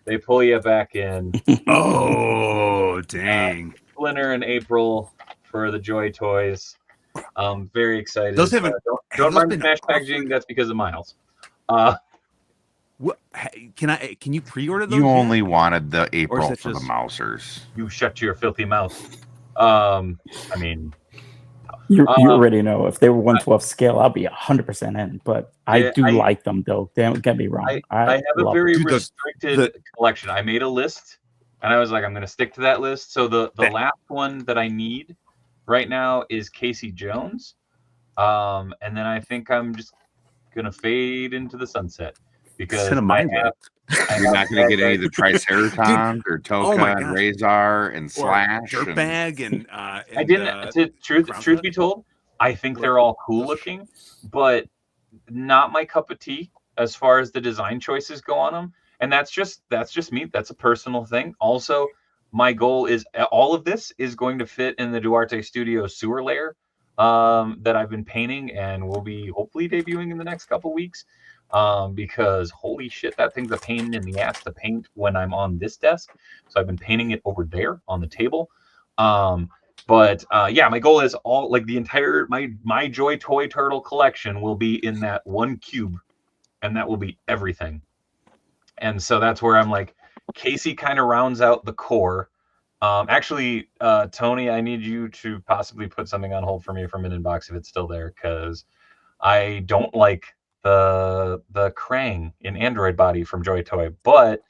they pull you back in. Oh, dang! Splinter in April for the Joy Toys. Very excited. Those haven't. Don't mind the smash packaging. That's because of Miles. What can you pre-order those? You only wanted the April that for the Mousers. You shut your filthy mouth. I mean. You already know if they were 1/12 scale, I'll be 100% in. But I like them though. Don't get me wrong. I have a very restricted collection. I made a list, and I was like, I'm going to stick to that list. So the last one that I need right now is Casey Jones, and then I think I'm just going to fade into the sunset because You're not going to get any of the Triceratons or Toka and Razor and Slash. Dirtbag and I didn't. Truth be told, I think they're all cool looking, but not my cup of tea as far as the design choices go on them. And that's just me. That's a personal thing. Also, my goal is all of this is going to fit in the Duarte Studio sewer layer that I've been painting and will be hopefully debuting in the next couple weeks. Because holy shit, that thing's a pain in the ass to paint when I'm on this desk. So I've been painting it over there on the table. But my goal is all like the entire my Joy Toy Turtle collection will be in that one cube, and that will be everything. And so that's where I'm like, Casey kind of rounds out the core. Actually, Tony, I need you to possibly put something on hold for me from an inbox if it's still there, because I don't like the Krang in Android Body from Joy Toy, but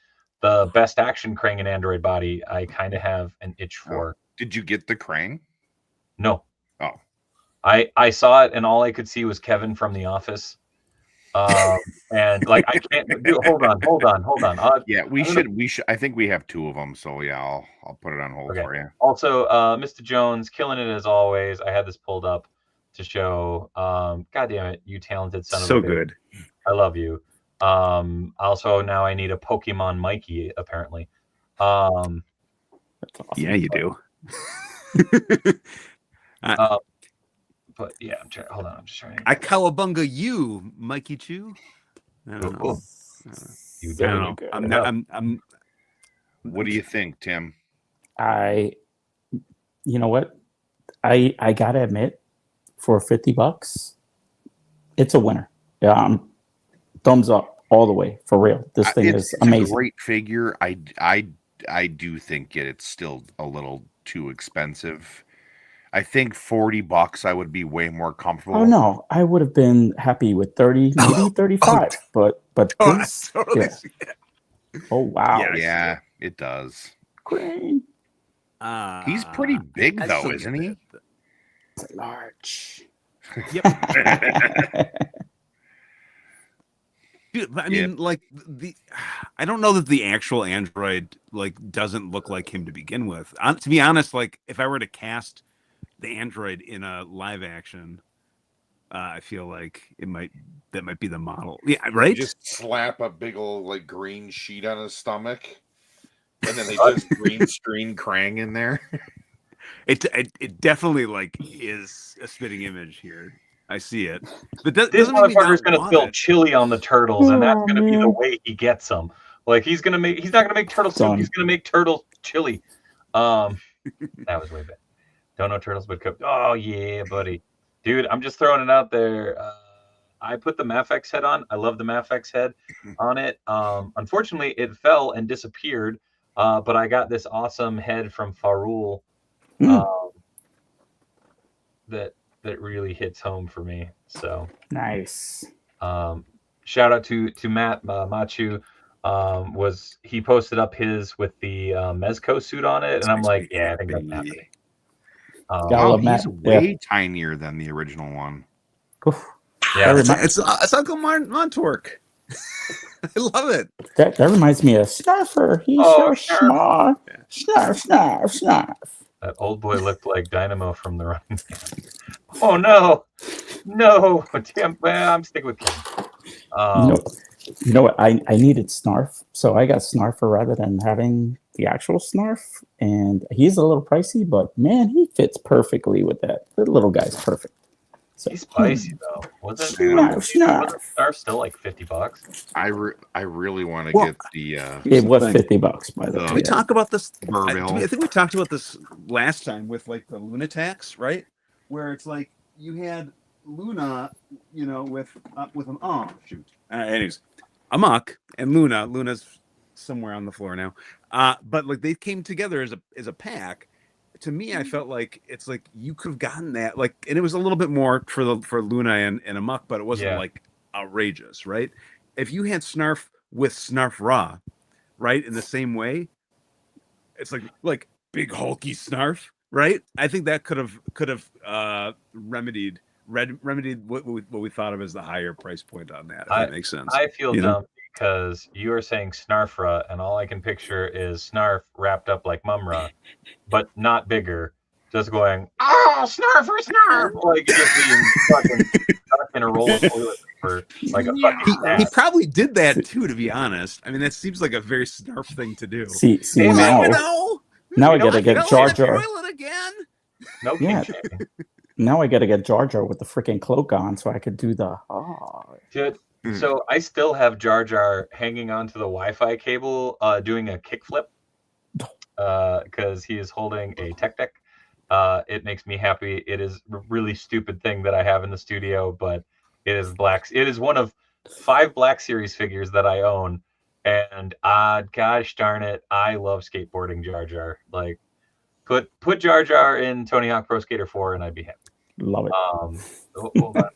the Best Action Krang in Android Body I kind of have an itch for. Did you get the Krang? No. Oh. I saw it and all I could see was Kevin from The Office. And like I can't do. Hold on. Yeah, we should. I think we have two of them, so yeah, I'll put it on hold for you. Also, Mr. Jones, killing it as always. I had this pulled up to show. God damn it, you talented son of a bitch. So good. I love you. Also, now I need a Pokemon Mikey, apparently. That's awesome. Yeah, you do. But yeah, hold on. I'm just trying. I cowabunga you, Mikey Chew. I don't know. You I don't know. good. I'm. What do you think, Tim? You know what? I gotta admit, for $50, it's a winner. Yeah, thumbs up all the way for real. This thing is amazing. It's a great figure. I do think it's still a little too expensive. I think $40 I would be way more comfortable. Oh no, I would have been happy with 30, maybe 35. But this, totally. Yeah. Oh wow, Yeah, it does. Green. He's pretty big though, isn't he? It's large. Yep. Dude, I mean, like I don't know that the actual android like doesn't look like him to begin with. To be honest, like if I were to cast the android in a live action, I feel like that might be the model. Yeah, right. Just slap a big old like green sheet on his stomach, and then they just green screen Krang in there. It definitely like is a spitting image here. I see it. But this motherfucker's gonna spill chili on the turtles, and that's gonna be the way he gets them. Like he's not gonna make turtle soup. He's gonna make turtle chili. That was way bad. Don't know turtles, but cooked. Oh yeah, buddy, dude. I'm just throwing it out there. I put the Mafex head on. I love the Mafex head on it. Unfortunately, it fell and disappeared. But I got this awesome head from Farul. That really hits home for me. So nice. Shout out to Matt Machu. He posted up his with the Mezco suit on it, and I'm like, yeah, I think that's happening. He's way tinier than the original one. Oof. Yeah, it's Uncle Montork. I love it. That reminds me of Snarfer. He's so smart. Snarf. That old boy looked like Dynamo from the Running Man. Oh no! Damn, I'm sticking with King. You know what? I needed Snarf, so I got Snarfer rather than having the actual Snarf. And he's a little pricey, but man, he fits perfectly with that. The little guy's perfect. So, he's spicy though. Wasn't Snarf still like $50? I really want to get the. It was $50 by the way. Can we talk about this? I think we talked about this last time with like the Lunatax, right? Where it's like you had Luna, with an shoot. Anyways, Amok and Luna's somewhere on the floor now. But like they came together as a pack. To me, I felt like it's like you could have gotten that, like, and it was a little bit more for Luna and Amok, but it wasn't like outrageous, right? If you had Snarf with Snarf Ra, right, in the same way, it's like big hulky Snarf, right? I think that could have remedied what we thought of as the higher price point on that. If that makes sense. I feel dumb because you are saying Snarfra, and all I can picture is Snarf wrapped up like Mumra, but not bigger. Just going, oh, Snarf, like just being fucking stuck in a roll of toilet for like a fucking. He probably did that too, to be honest. I mean, that seems like a very Snarf thing to do. See now I gotta get Jar Jar. Again? No, yeah. Now I gotta get Jar Jar with the freaking cloak on, so I could do the. Dude, so I still have Jar Jar hanging onto the Wi-Fi cable, doing a kickflip, because he is holding a Tech Deck. It makes me happy. It is a really stupid thing that I have in the studio, but it is It is one of 5 Black Series figures that I own, and gosh darn it, I love skateboarding Jar Jar. Like, put Jar Jar in Tony Hawk Pro Skater 4, and I'd be happy. Love it. Hold on.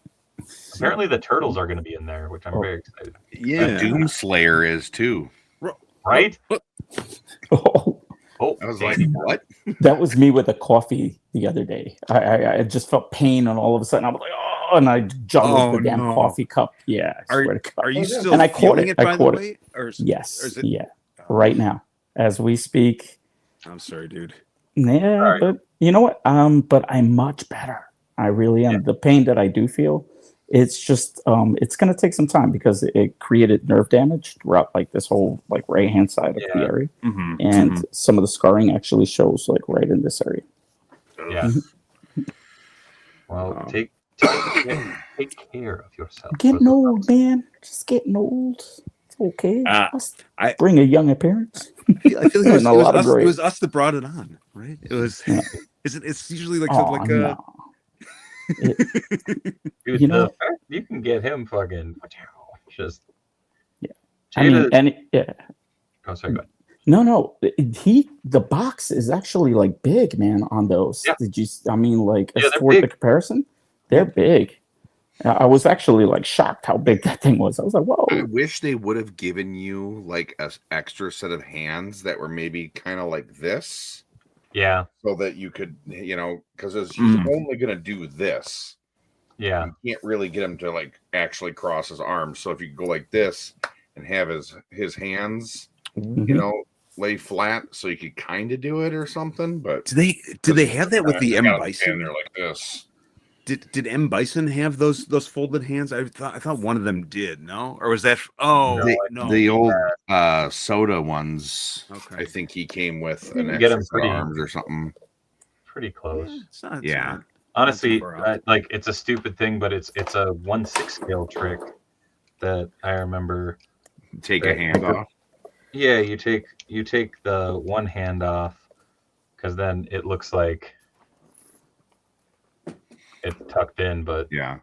Apparently the turtles are going to be in there, which I'm very excited. Yeah, Doomslayer is too. Right? I was like, what? That was me with a coffee the other day. I just felt pain, and all of a sudden I was like, oh, and I juggled the damn coffee cup. Yeah, are you still? And I caught it. I caught it. Yes. Right now, as we speak. I'm sorry, dude. Yeah, but you know what? But I'm much better. I really am. The pain that I do feel It's just it's gonna take some time because it created nerve damage throughout like this whole like right hand side of the area, and some of the scarring actually shows like right in this area. Yeah. Well, take care of yourself. Getting old, man. Just getting old. It's okay. I bring a young appearance. I feel like it was us that brought it on, right? It was. Yeah. It's usually like No. Dude, You know, you can get him fucking just. Yeah. I mean, Oh, sorry. Go ahead. No. The box is actually like big, man. On those, Yeah. did you? I mean, like Yeah, as they're for big. the comparison, they're big. I was actually like shocked how big that thing was. I was like, whoa. I wish they would have given you like an extra set of hands that were maybe kind of like this. Yeah. So that you could, because he's only going to do this. Yeah. You can't really get him to like actually cross his arms. So if you go like this and have his hands, lay flat, so you could kind of do it or something. But do they have that with the M Bison? They're like this. Did M Bison have those folded hands? I thought one of them did. No, or was that? Oh no, the old soda ones. Okay. I think he came with an Get extra him set of pretty- arms or something. Pretty close. It's not, Yeah. Honestly, far off. like it's a stupid thing, but it's a 1/6 scale trick that I remember. Take a hand off. Yeah, you take the one hand off, because then it looks like it's tucked in. But Yeah.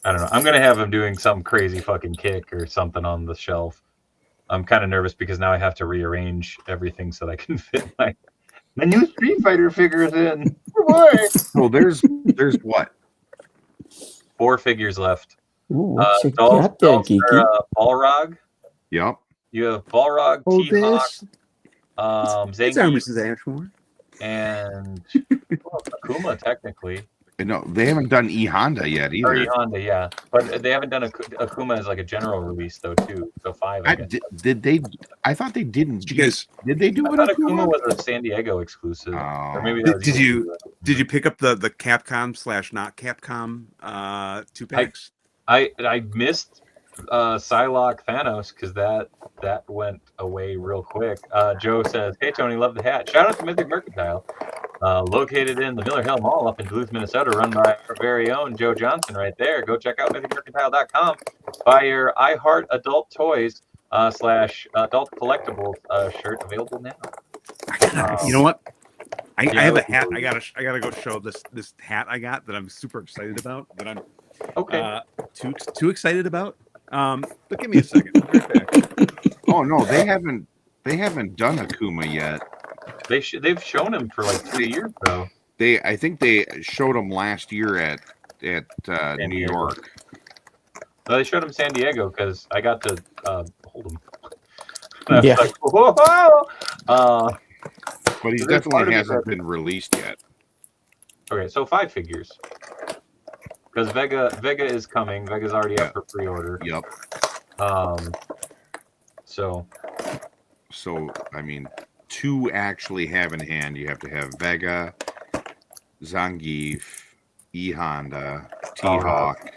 I don't know. I'm gonna have him doing some crazy fucking kick or something on the shelf. I'm kind of nervous because now I have to rearrange everything so that I can fit my new Street Fighter figures in. Oh boy. So there's what? 4 figures left. Ooh, what you Dolph, got there, Dolph, Geeky? Balrog. Yep. You have Balrog, T-Hawk, It's Armors is Ashmore. and Akuma, technically. No, they haven't done E Honda yet Or either. Honda, yeah. But they haven't done Akuma as like a general release, though, too. So 5, I guess. Did they? I thought they didn't. Did you guys? Did they do I it? thought Akuma was a San Diego exclusive. Or maybe that was Did you pick up the Capcom / not Capcom 2-packs? I missed Psylocke Thanos because that went away real quick. Joe says, "Hey Tony, love the hat. Shout out to Mythic Mercantile, located in the Miller Hill Mall up in Duluth, Minnesota, run by our very own Joe Johnson right there. Go check out mythicmercantile.com. Buy your I Heart Adult Toys / Adult Collectibles shirt available now." You know what? I have a hat. I gotta go show this hat I got that I'm super excited about. That I'm too excited about. But give me a second. I'll be right back. Oh no, they haven't done Akuma yet. They've shown him for like 2 years though. I think they showed him last year at New York. No, they showed him San Diego because I got to hold him. And I was Yeah. like, whoa! But he So there's part definitely of it hasn't that- been released yet. Okay, so 5 figures. Because Vega is coming. Vega's already up for pre-order. Yep. So I mean, to actually have in hand, you have to have Vega, Zangief, E Honda, T-Hawk,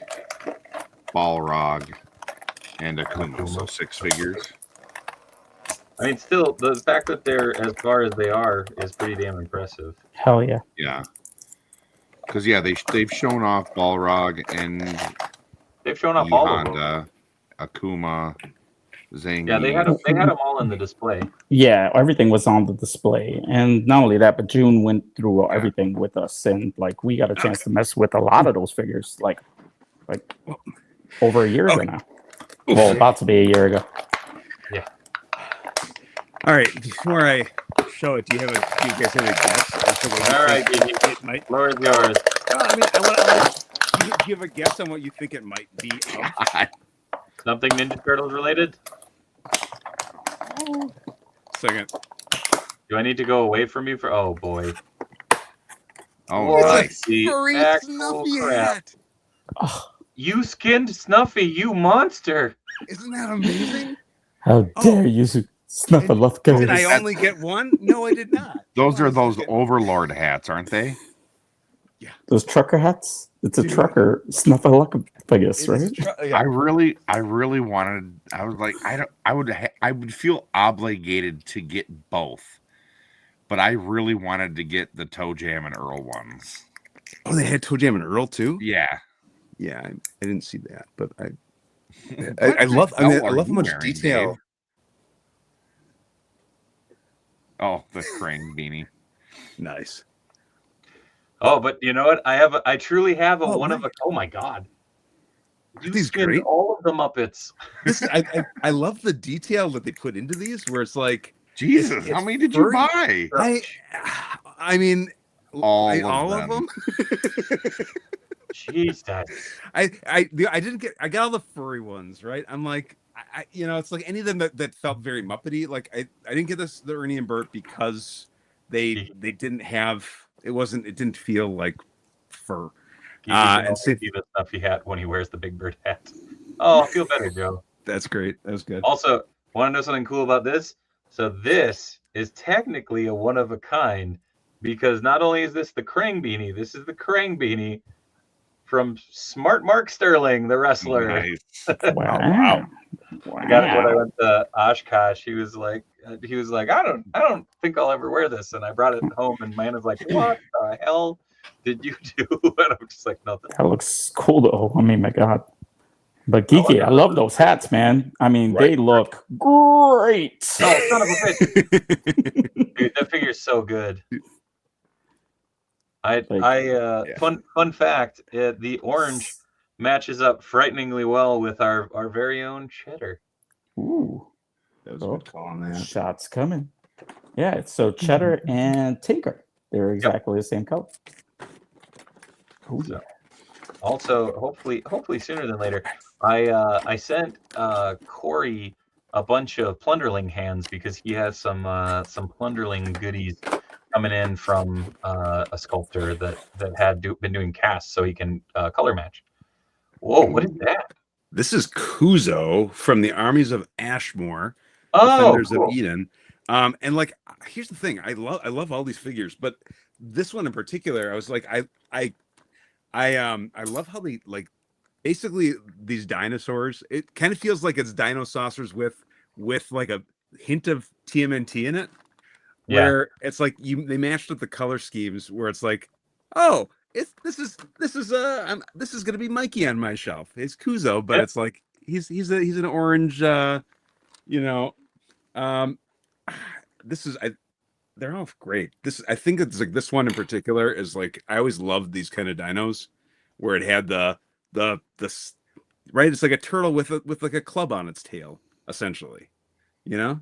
Balrog, and Akuma. So 6 figures. I mean, still, the fact that they're as far as they are is pretty damn impressive. Hell yeah. Yeah. Because they've shown off Balrog and They've shown off E all of them. Honda, Akuma, Zangief. Yeah, they had them all in the display. Yeah, everything was on the display, and not only that, but June went through everything with us, and like we got a chance to mess with a lot of those figures, like over a year ago now. Well, about to be a year ago. Yeah. All right. Before I show it, do you guys have a guess? As to what you All right, think Gigi. it might. Floor is yours. I mean, do you have a guess on what you think it might be? Something Ninja Turtles related? Second. Do I need to go away from you for? Oh boy. Oh, nice. The Furry actual Snuffy crap. hat. You skinned Snuffy, you monster! Isn't that amazing? How dare you snuff a love Did I only get one? No, I did not. Those are those Overlord hats, aren't they? Those trucker hats. It's a trucker snuffleupagus, right? I really wanted. I was like, I would feel obligated to get both, but I really wanted to get the Toe Jam and Earl ones. Oh, they had Toe Jam and Earl too. Yeah, I didn't see that, but I love. I love how much detail. Dave? Oh, the Krang beanie. Nice. Oh, but you know what? I truly have a one of a. Oh my god! You These skinned great. all of the Muppets. I love the detail that they put into these, where it's like, Jesus, how many did you buy? I mean, all of them. Jesus. I didn't get. I got all the furry ones, right? I'm like, it's like any of them that felt very Muppety. Like I didn't get the Ernie and Bert because they didn't have. It didn't feel like fur. And see the stuff he had when he wears the Big Bird hat. Oh, I feel better, Joe. That's great. That was good. Also, want to know something cool about this? So this is technically a one of a kind because not only is this the Krang beanie, this is the Krang beanie from Smart Mark Sterling, the wrestler. Nice. Wow. I got it when I went to Oshkosh. He was like, I don't think I'll ever wear this, and I brought it home, and man was like, what the hell did you do? And I'm just like, nothing. That looks cool though. I mean, my God. But Geeky, I love those hats, man. I mean, they look great. Oh, son of a bitch. Dude, that figure's so good. Fun fact, the orange matches up frighteningly well with our very own Cheddar. Ooh. That was a good call on that. Shots coming. Yeah, so Cheddar and Tinker. They're exactly the same color. Ooh, so, also, hopefully sooner than later, I sent Corey a bunch of Plunderling hands because he has some Plunderling goodies coming in from a sculptor that had been doing casts so he can color match. Whoa, what is that? This is Kuzo from the Armies of Ashmore, Defenders of Eden. And like, here's the thing: I love all these figures, but this one in particular, I was like, I love how they like basically these dinosaurs. It kind of feels like it's Dino Saucers with like a hint of TMNT in it, where it's like they matched up the color schemes, where it's like, oh. This is gonna be Mikey on my shelf. It's Kuzo, but it's like he's an orange. They're all great. I think it's like this one in particular is like I always loved these kind of dinos, where it had the right. It's like a turtle with like a club on its tail, essentially. Yeah.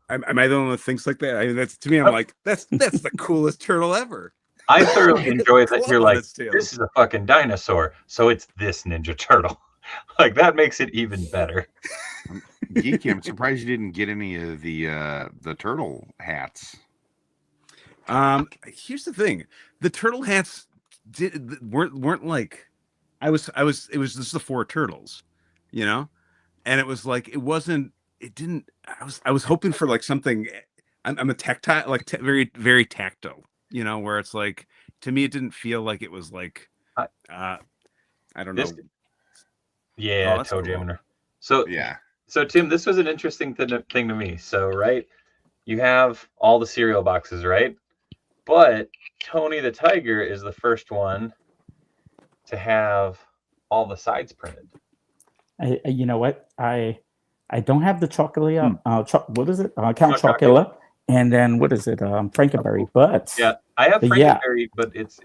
Am I the one that thinks like that? I mean, that's to me. I'm like that's the coolest turtle ever. I thoroughly enjoy that you're like, this is a fucking dinosaur, so it's this Ninja Turtle. Like, that makes it even better. Geeky, I'm surprised you didn't get any of the turtle hats. Here's the thing. The turtle hats weren't like, it was just the four turtles, and it was like, I was hoping for like something, I'm a tactile, like very, very tactile. Where it's like, to me, it didn't feel like it was like, I don't know. Yeah, Toe Jammer. So Tim, this was an interesting thing to me. So, right, you have all the cereal boxes, right? But Tony the Tiger is the first one to have all the sides printed. You know what? I don't have the Chocula. What is it? Count Chocula. And then what is it? Frankenberry. But I have Frankenberry, but it's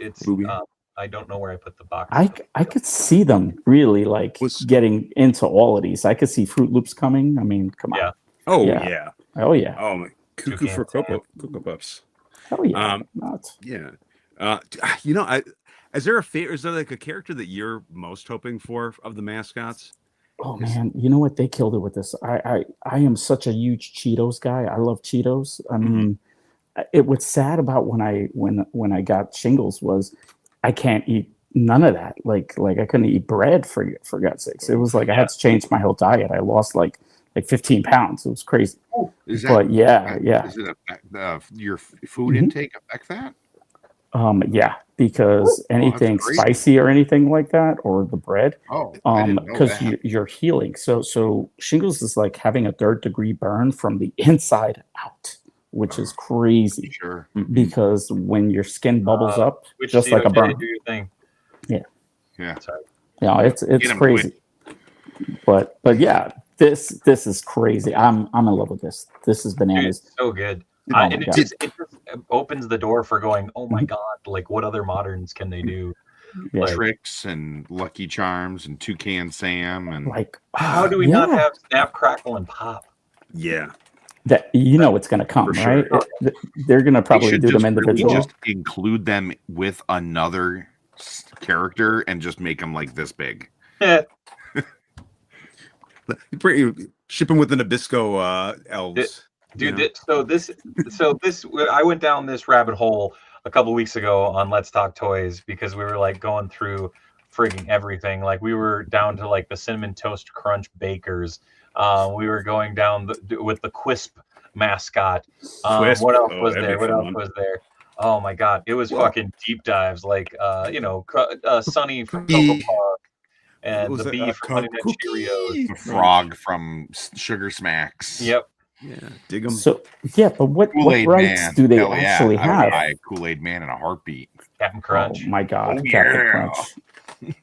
I don't know where I put the box. I could see them really like getting into all of these. I could see Fruit Loops coming. I mean, come on. Oh yeah. Oh yeah. Oh my Cuckoo for Cocoa Puffs. Oh yeah. Is there like a character that you're most hoping for of the mascots? Oh man, you know what? They killed it with this. I am such a huge Cheetos guy. I love Cheetos. I mean, it was sad about when I got shingles was I can't eat none of that. Like I couldn't eat bread for God's sakes. It was like I had to change my whole diet. I lost like 15 pounds. It was crazy. Is it your food intake affect that? Yeah, because anything great. spicy or anything like that, or the bread, Oh, I didn't know because that. you're healing. So shingles is like having a third-degree burn from the inside out, which is crazy. Sure. Because when your skin bubbles up, Which just like a burn. do your thing. Yeah. Sorry. Yeah, it's Get 'em crazy. But yeah, this is crazy. I'm in love with this. This is Dude, bananas. it's so good. Oh my And it God. just opens the door for going, oh my God, like what other moderns can they do? Yeah. Like, Tricks and Lucky Charms and Toucan Sam and Like, how do we not have Snap, Crackle, and Pop? Yeah. that? You know it's going to come, For sure. right? They're going to probably do them individually. Just include them with another character and just make them like this big. Yeah. Ship them with the Nabisco elves. Dude, this I went down this rabbit hole a couple weeks ago on Let's Talk Toys because we were like going through frigging everything. Like we were down to like the Cinnamon Toast Crunch bakers. We were going down with the Quisp mascot. Quisp. What else Oh, was that'd there? be What else fun. was there? Oh my God, it was fucking deep dives. Like Sunny from Cocoa Park and was the it? bee from Honey Nut Cheerios. The frog from Sugar Smacks. Yep. Yeah, dig them. So yeah, but what Kool-Aid rights Man. do they Hell actually yeah. I would have? buy a Kool-Aid Man in a heartbeat. Captain Crunch. Oh my God, Oh, Captain yeah. Crunch.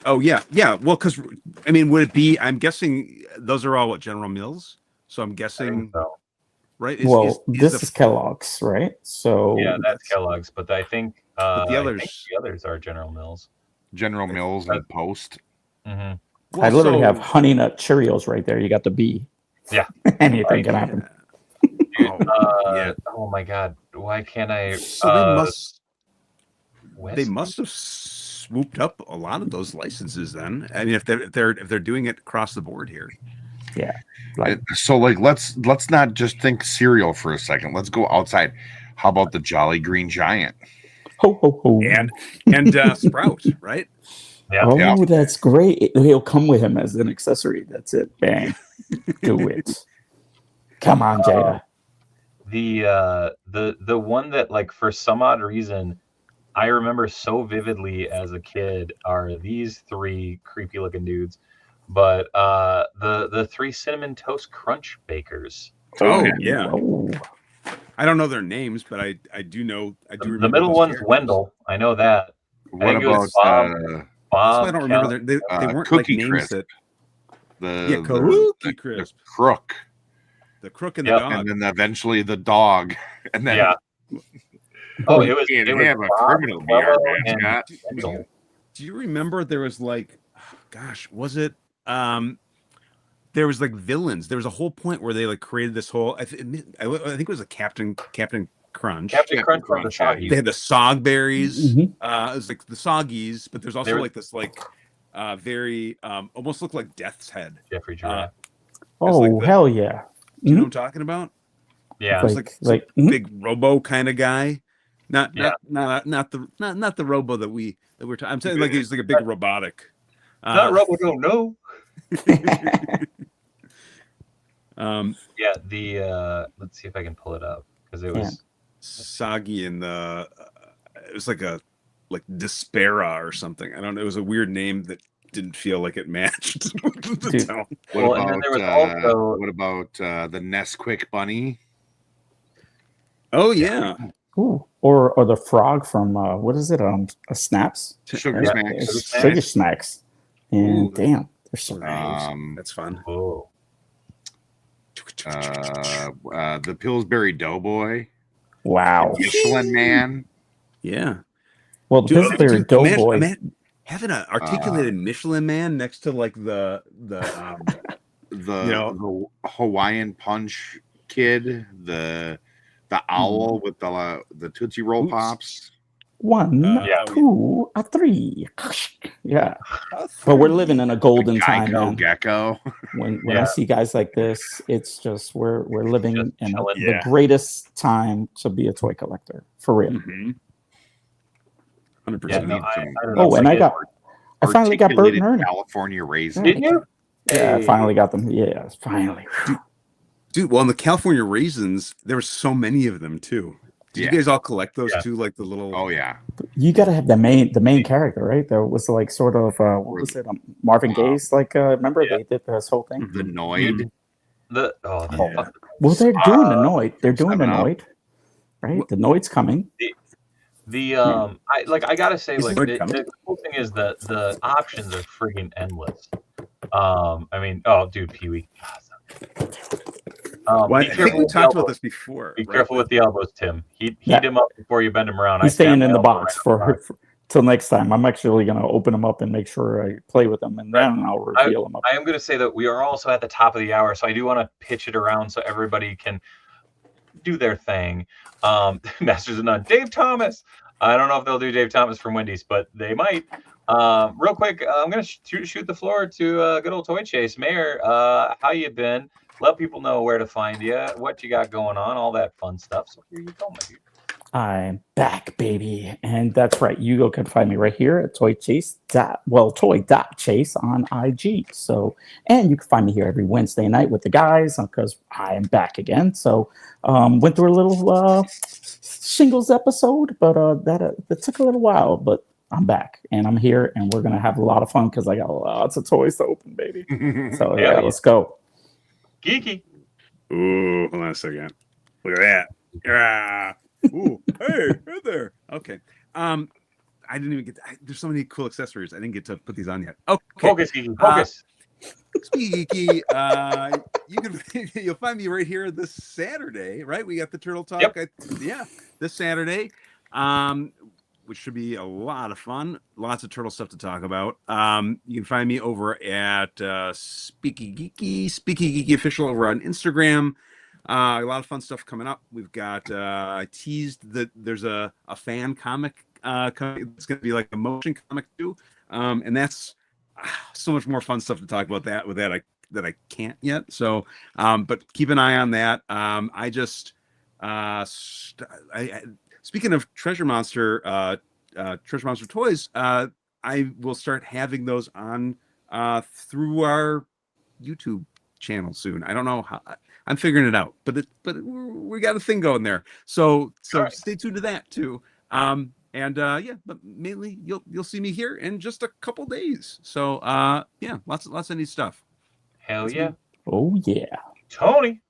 Oh yeah, yeah. Well, because I mean, would it be? I'm guessing those are all what General Mills. So I'm I guessing, think so. right? This is Kellogg's, right? So Yeah, that's Kellogg's, but I think But the I others- think the others are General Mills. General Mills and Post. Mm-hmm. I literally so- have Honey Nut Cheerios right there. You got the bee. Yeah. Anything can happen. Dude, yeah. Oh my God, why can't I? So they West- must have swooped up a lot of those licenses. Then I mean, if they're doing it across the board here. Yeah. Like, So like let's not just think cereal for a second. Let's go outside. How about the Jolly Green Giant? ho ho ho. And Sprout, right? Yeah. Oh, Yeah. that's great. He'll come with him as an accessory. That's it. Bang. Do it. Come on, Jada. The one that like for some odd reason I remember so vividly as a kid are these three creepy looking dudes, but the three Cinnamon Toast Crunch bakers. Oh yeah. Oh. I don't know their names, but I do know. I do remember The middle those one's characters. Wendell. I know that. What think it was about That's Bob. why I don't remember they weren't like Cookie names Crisp. that. the Yeah, Cookie the Crisp. crook, The crook and the Yep. dog. and then eventually the dog, and then Yeah. Oh, it was. can't It was have a Bob, criminal be our Clello, and mascot. Wendell. Do you remember there was like, gosh, was it? There was like villains. There was a whole point where they like created this whole. I think it was a Captain Crunch. Captain Crunch from the Crunch, yeah. Soggies. They had the Sogberries. Mhm. It was like the Soggies, but there's also There- like this like very almost looked like Death's Head. Jeffrey Giraffe. Oh, like the- hell yeah. Do you know what I'm talking about? Yeah. It was Like- like like, mhm. big robo kind of guy. Not Yeah. not the robo that we're talking. I'm saying like he's like a big robotic. Not Robo, no. Yeah. Let's see if I can pull it up because it was. Soggy and the it was like Despera or something. I don't know. It was a weird name that didn't feel like it matched. the Dude. tone. Well, and then there was also- what about the Nesquik bunny? Oh yeah, Ooh. Or the frog from what is it? Snaps? Sugar Yeah, Smacks. it's Sugar Smacks. And Ooh. damn, they're so that's fun. Oh. The Pillsbury Doughboy, wow. Michelin Man. Yeah. Well, the Pillsbury Doughboy. Having an articulated Michelin Man next to like the the Hawaiian Punch kid, the owl with the Tootsie Roll Oops. Pops. 1, Yeah. 2, 3. Yeah. But we're living in a golden time, Geico man. Gecko. When Yeah. I see guys like this, it's just we're living Just in chilling. the Yeah. greatest time to be a toy collector, for real. 100%. Yeah, no, I don't Oh, know. and I finally got Bert and Articulated Ernie. California raisin. Didn't you? Yeah, I Hey. finally got them. Yeah, finally. Dude, well, in the California raisins, there were so many of them too. Do you guys all collect those Yeah. too? Like the little. Oh yeah. You got to have the main character, right? There was like sort of what was it? Marvin Gaye's like remember they did this whole thing. The Noid. Well, they're doing the Noid. They're doing the Coming up. Noid, right? The Noid's coming. I gotta say, Is like Noid coming? the cool thing is that the options are friggin' endless. I mean, dude, Pee-wee. Well, I think we with the talked about elbows. this before. Be right? careful with the elbows, Tim. Heat Yeah. him up before you bend him around. He's I stand staying in my the elbow box right on the for till next time. I'm actually gonna open him up and make sure I play with him, and then I'll reveal him up. I am going to say that we are also at the top of the hour, so I do want to pitch it around so everybody can do their thing. Masters of None. Dave Thomas. I don't know if they'll do Dave Thomas from Wendy's, but they might. Real quick, I'm going to shoot the floor to good old Toy Chase. Mayor, how you been? Let people know where to find you, what you got going on, all that fun stuff. So here you go, my dude. I'm back, baby. And that's right. You can find me right here at toy.chase on IG. So, and you can find me here every Wednesday night with the guys because I am back again. So, went through a little shingles episode, but that took a little while, but I'm back and I'm here and we're going to have a lot of fun because I got lots of toys to open, baby. So, yeah, let's go. Geeky. Ooh, hold on a second. Look at that. Yeah. Ooh, hey, right there. Okay. I didn't even get. There's so many cool accessories. I didn't get to put these on yet. Okay. Focus, Geeky. Focus. Geeky. You'll find me right here this Saturday. Right? We got the Turtle Talk. Yep. This Saturday. Which should be a lot of fun. Lots of turtle stuff to talk about. You can find me over at Speaky Geeky Official over on Instagram. A lot of fun stuff coming up. We've got I teased that there's a fan comic coming. It's going to be like a motion comic too, and that's so much more fun stuff to talk about that I can't yet. So, but keep an eye on that. Speaking of Treasure Monster toys, I will start having those on through our YouTube channel soon. I don't know how. I'm figuring it out, but we got a thing going there. So right. Stay tuned to that too. But mainly you'll see me here in just a couple days. So lots of neat stuff. Hell yeah. Oh yeah. Tony.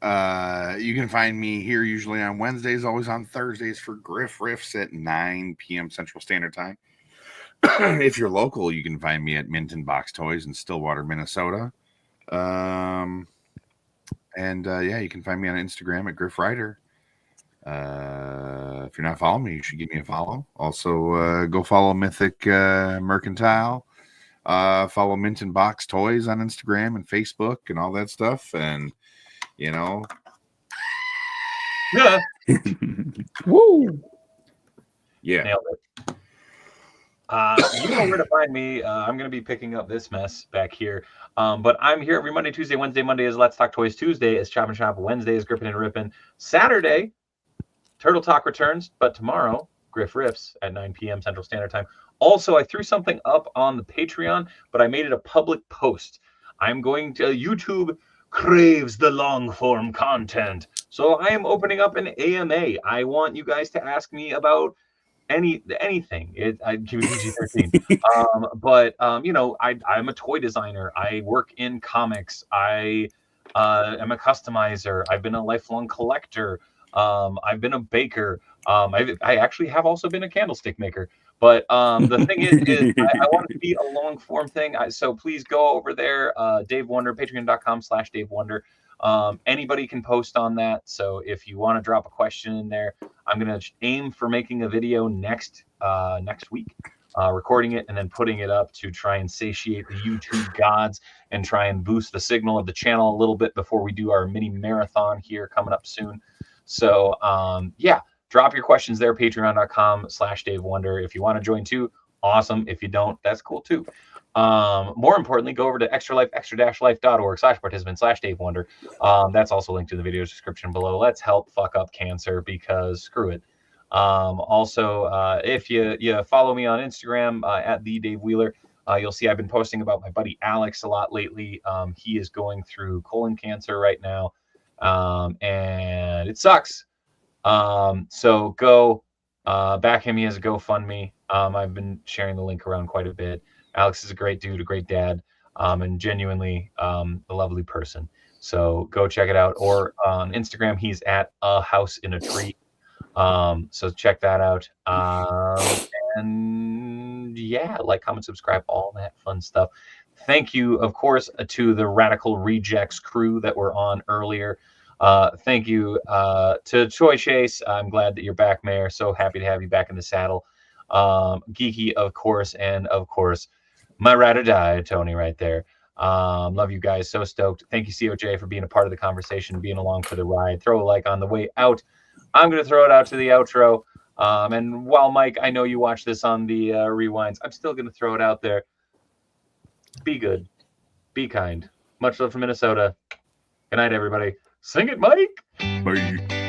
You can find me here usually on Wednesdays, always on Thursdays for Griff Riffs at 9 p.m. Central Standard Time. If you're local, you can find me at Minton Box Toys in Stillwater, Minnesota. You can find me on Instagram at Griff Rider. If you're not following me, you should give me a follow. Also, go follow Mythic Mercantile. Follow Minton Box Toys on Instagram and Facebook and all that stuff. And Yeah. Woo. Yeah. Nailed it. You know where to find me. I'm going to be picking up this mess back here. But I'm here every Monday, Tuesday, Wednesday. Monday is Let's Talk Toys. Tuesday is Chop and Shop. Wednesday is Grippin and Rippin. Saturday, Turtle Talk returns. But tomorrow, Griff Riffs at 9 p.m. Central Standard Time. Also, I threw something up on the Patreon, but I made it a public post. I'm going to YouTube craves the long form content. So I am opening up an AMA. I want you guys to ask me about anything. I give it PG-13. I'm a toy designer. I work in comics. I am a customizer. I've been a lifelong collector. I've been a baker. I actually have also been a candlestick maker. But the thing is I want it to be a long form thing. So please go over there, Dave Wonder, patreon.com/DaveWonder. Anybody can post on that. So if you want to drop a question in there, I'm going to aim for making a video next week, recording it and then putting it up to try and satiate the YouTube gods and try and boost the signal of the channel a little bit before we do our mini marathon here coming up soon. So drop your questions there, patreon.com/DaveWonder. If you want to join too, awesome. If you don't, that's cool too. More importantly, go over to extra-life.org/participant/DaveWonder. That's also linked to the video description below. Let's help fuck up cancer because screw it. If you follow me on Instagram at the Dave Wheeler, you'll see I've been posting about my buddy Alex a lot lately. He is going through colon cancer right now, and it sucks. So go back him. He has a GoFundMe. I've been sharing the link around quite a bit. Alex is a great dude, a great dad, and genuinely a lovely person. So go check it out. Or on Instagram, he's at a house in a tree. So check that out. And yeah, like, comment, subscribe, all that fun stuff. Thank you, of course, to the Radical Rejects crew that were on earlier. Thank you to Troy Chase. I'm glad that you're back, Mayor. So happy to have you back in the saddle. Geeky, of course, and of course, my ride or die, Tony, right there. Love you guys. So stoked. Thank you, COJ, for being a part of the conversation, being along for the ride. Throw a like on the way out. I'm going to throw it out to the outro. And while, Mike, I know you watch this on the rewinds, I'm still going to throw it out there. Be good. Be kind. Much love from Minnesota. Good night, everybody. Sing it, Mike. Bye.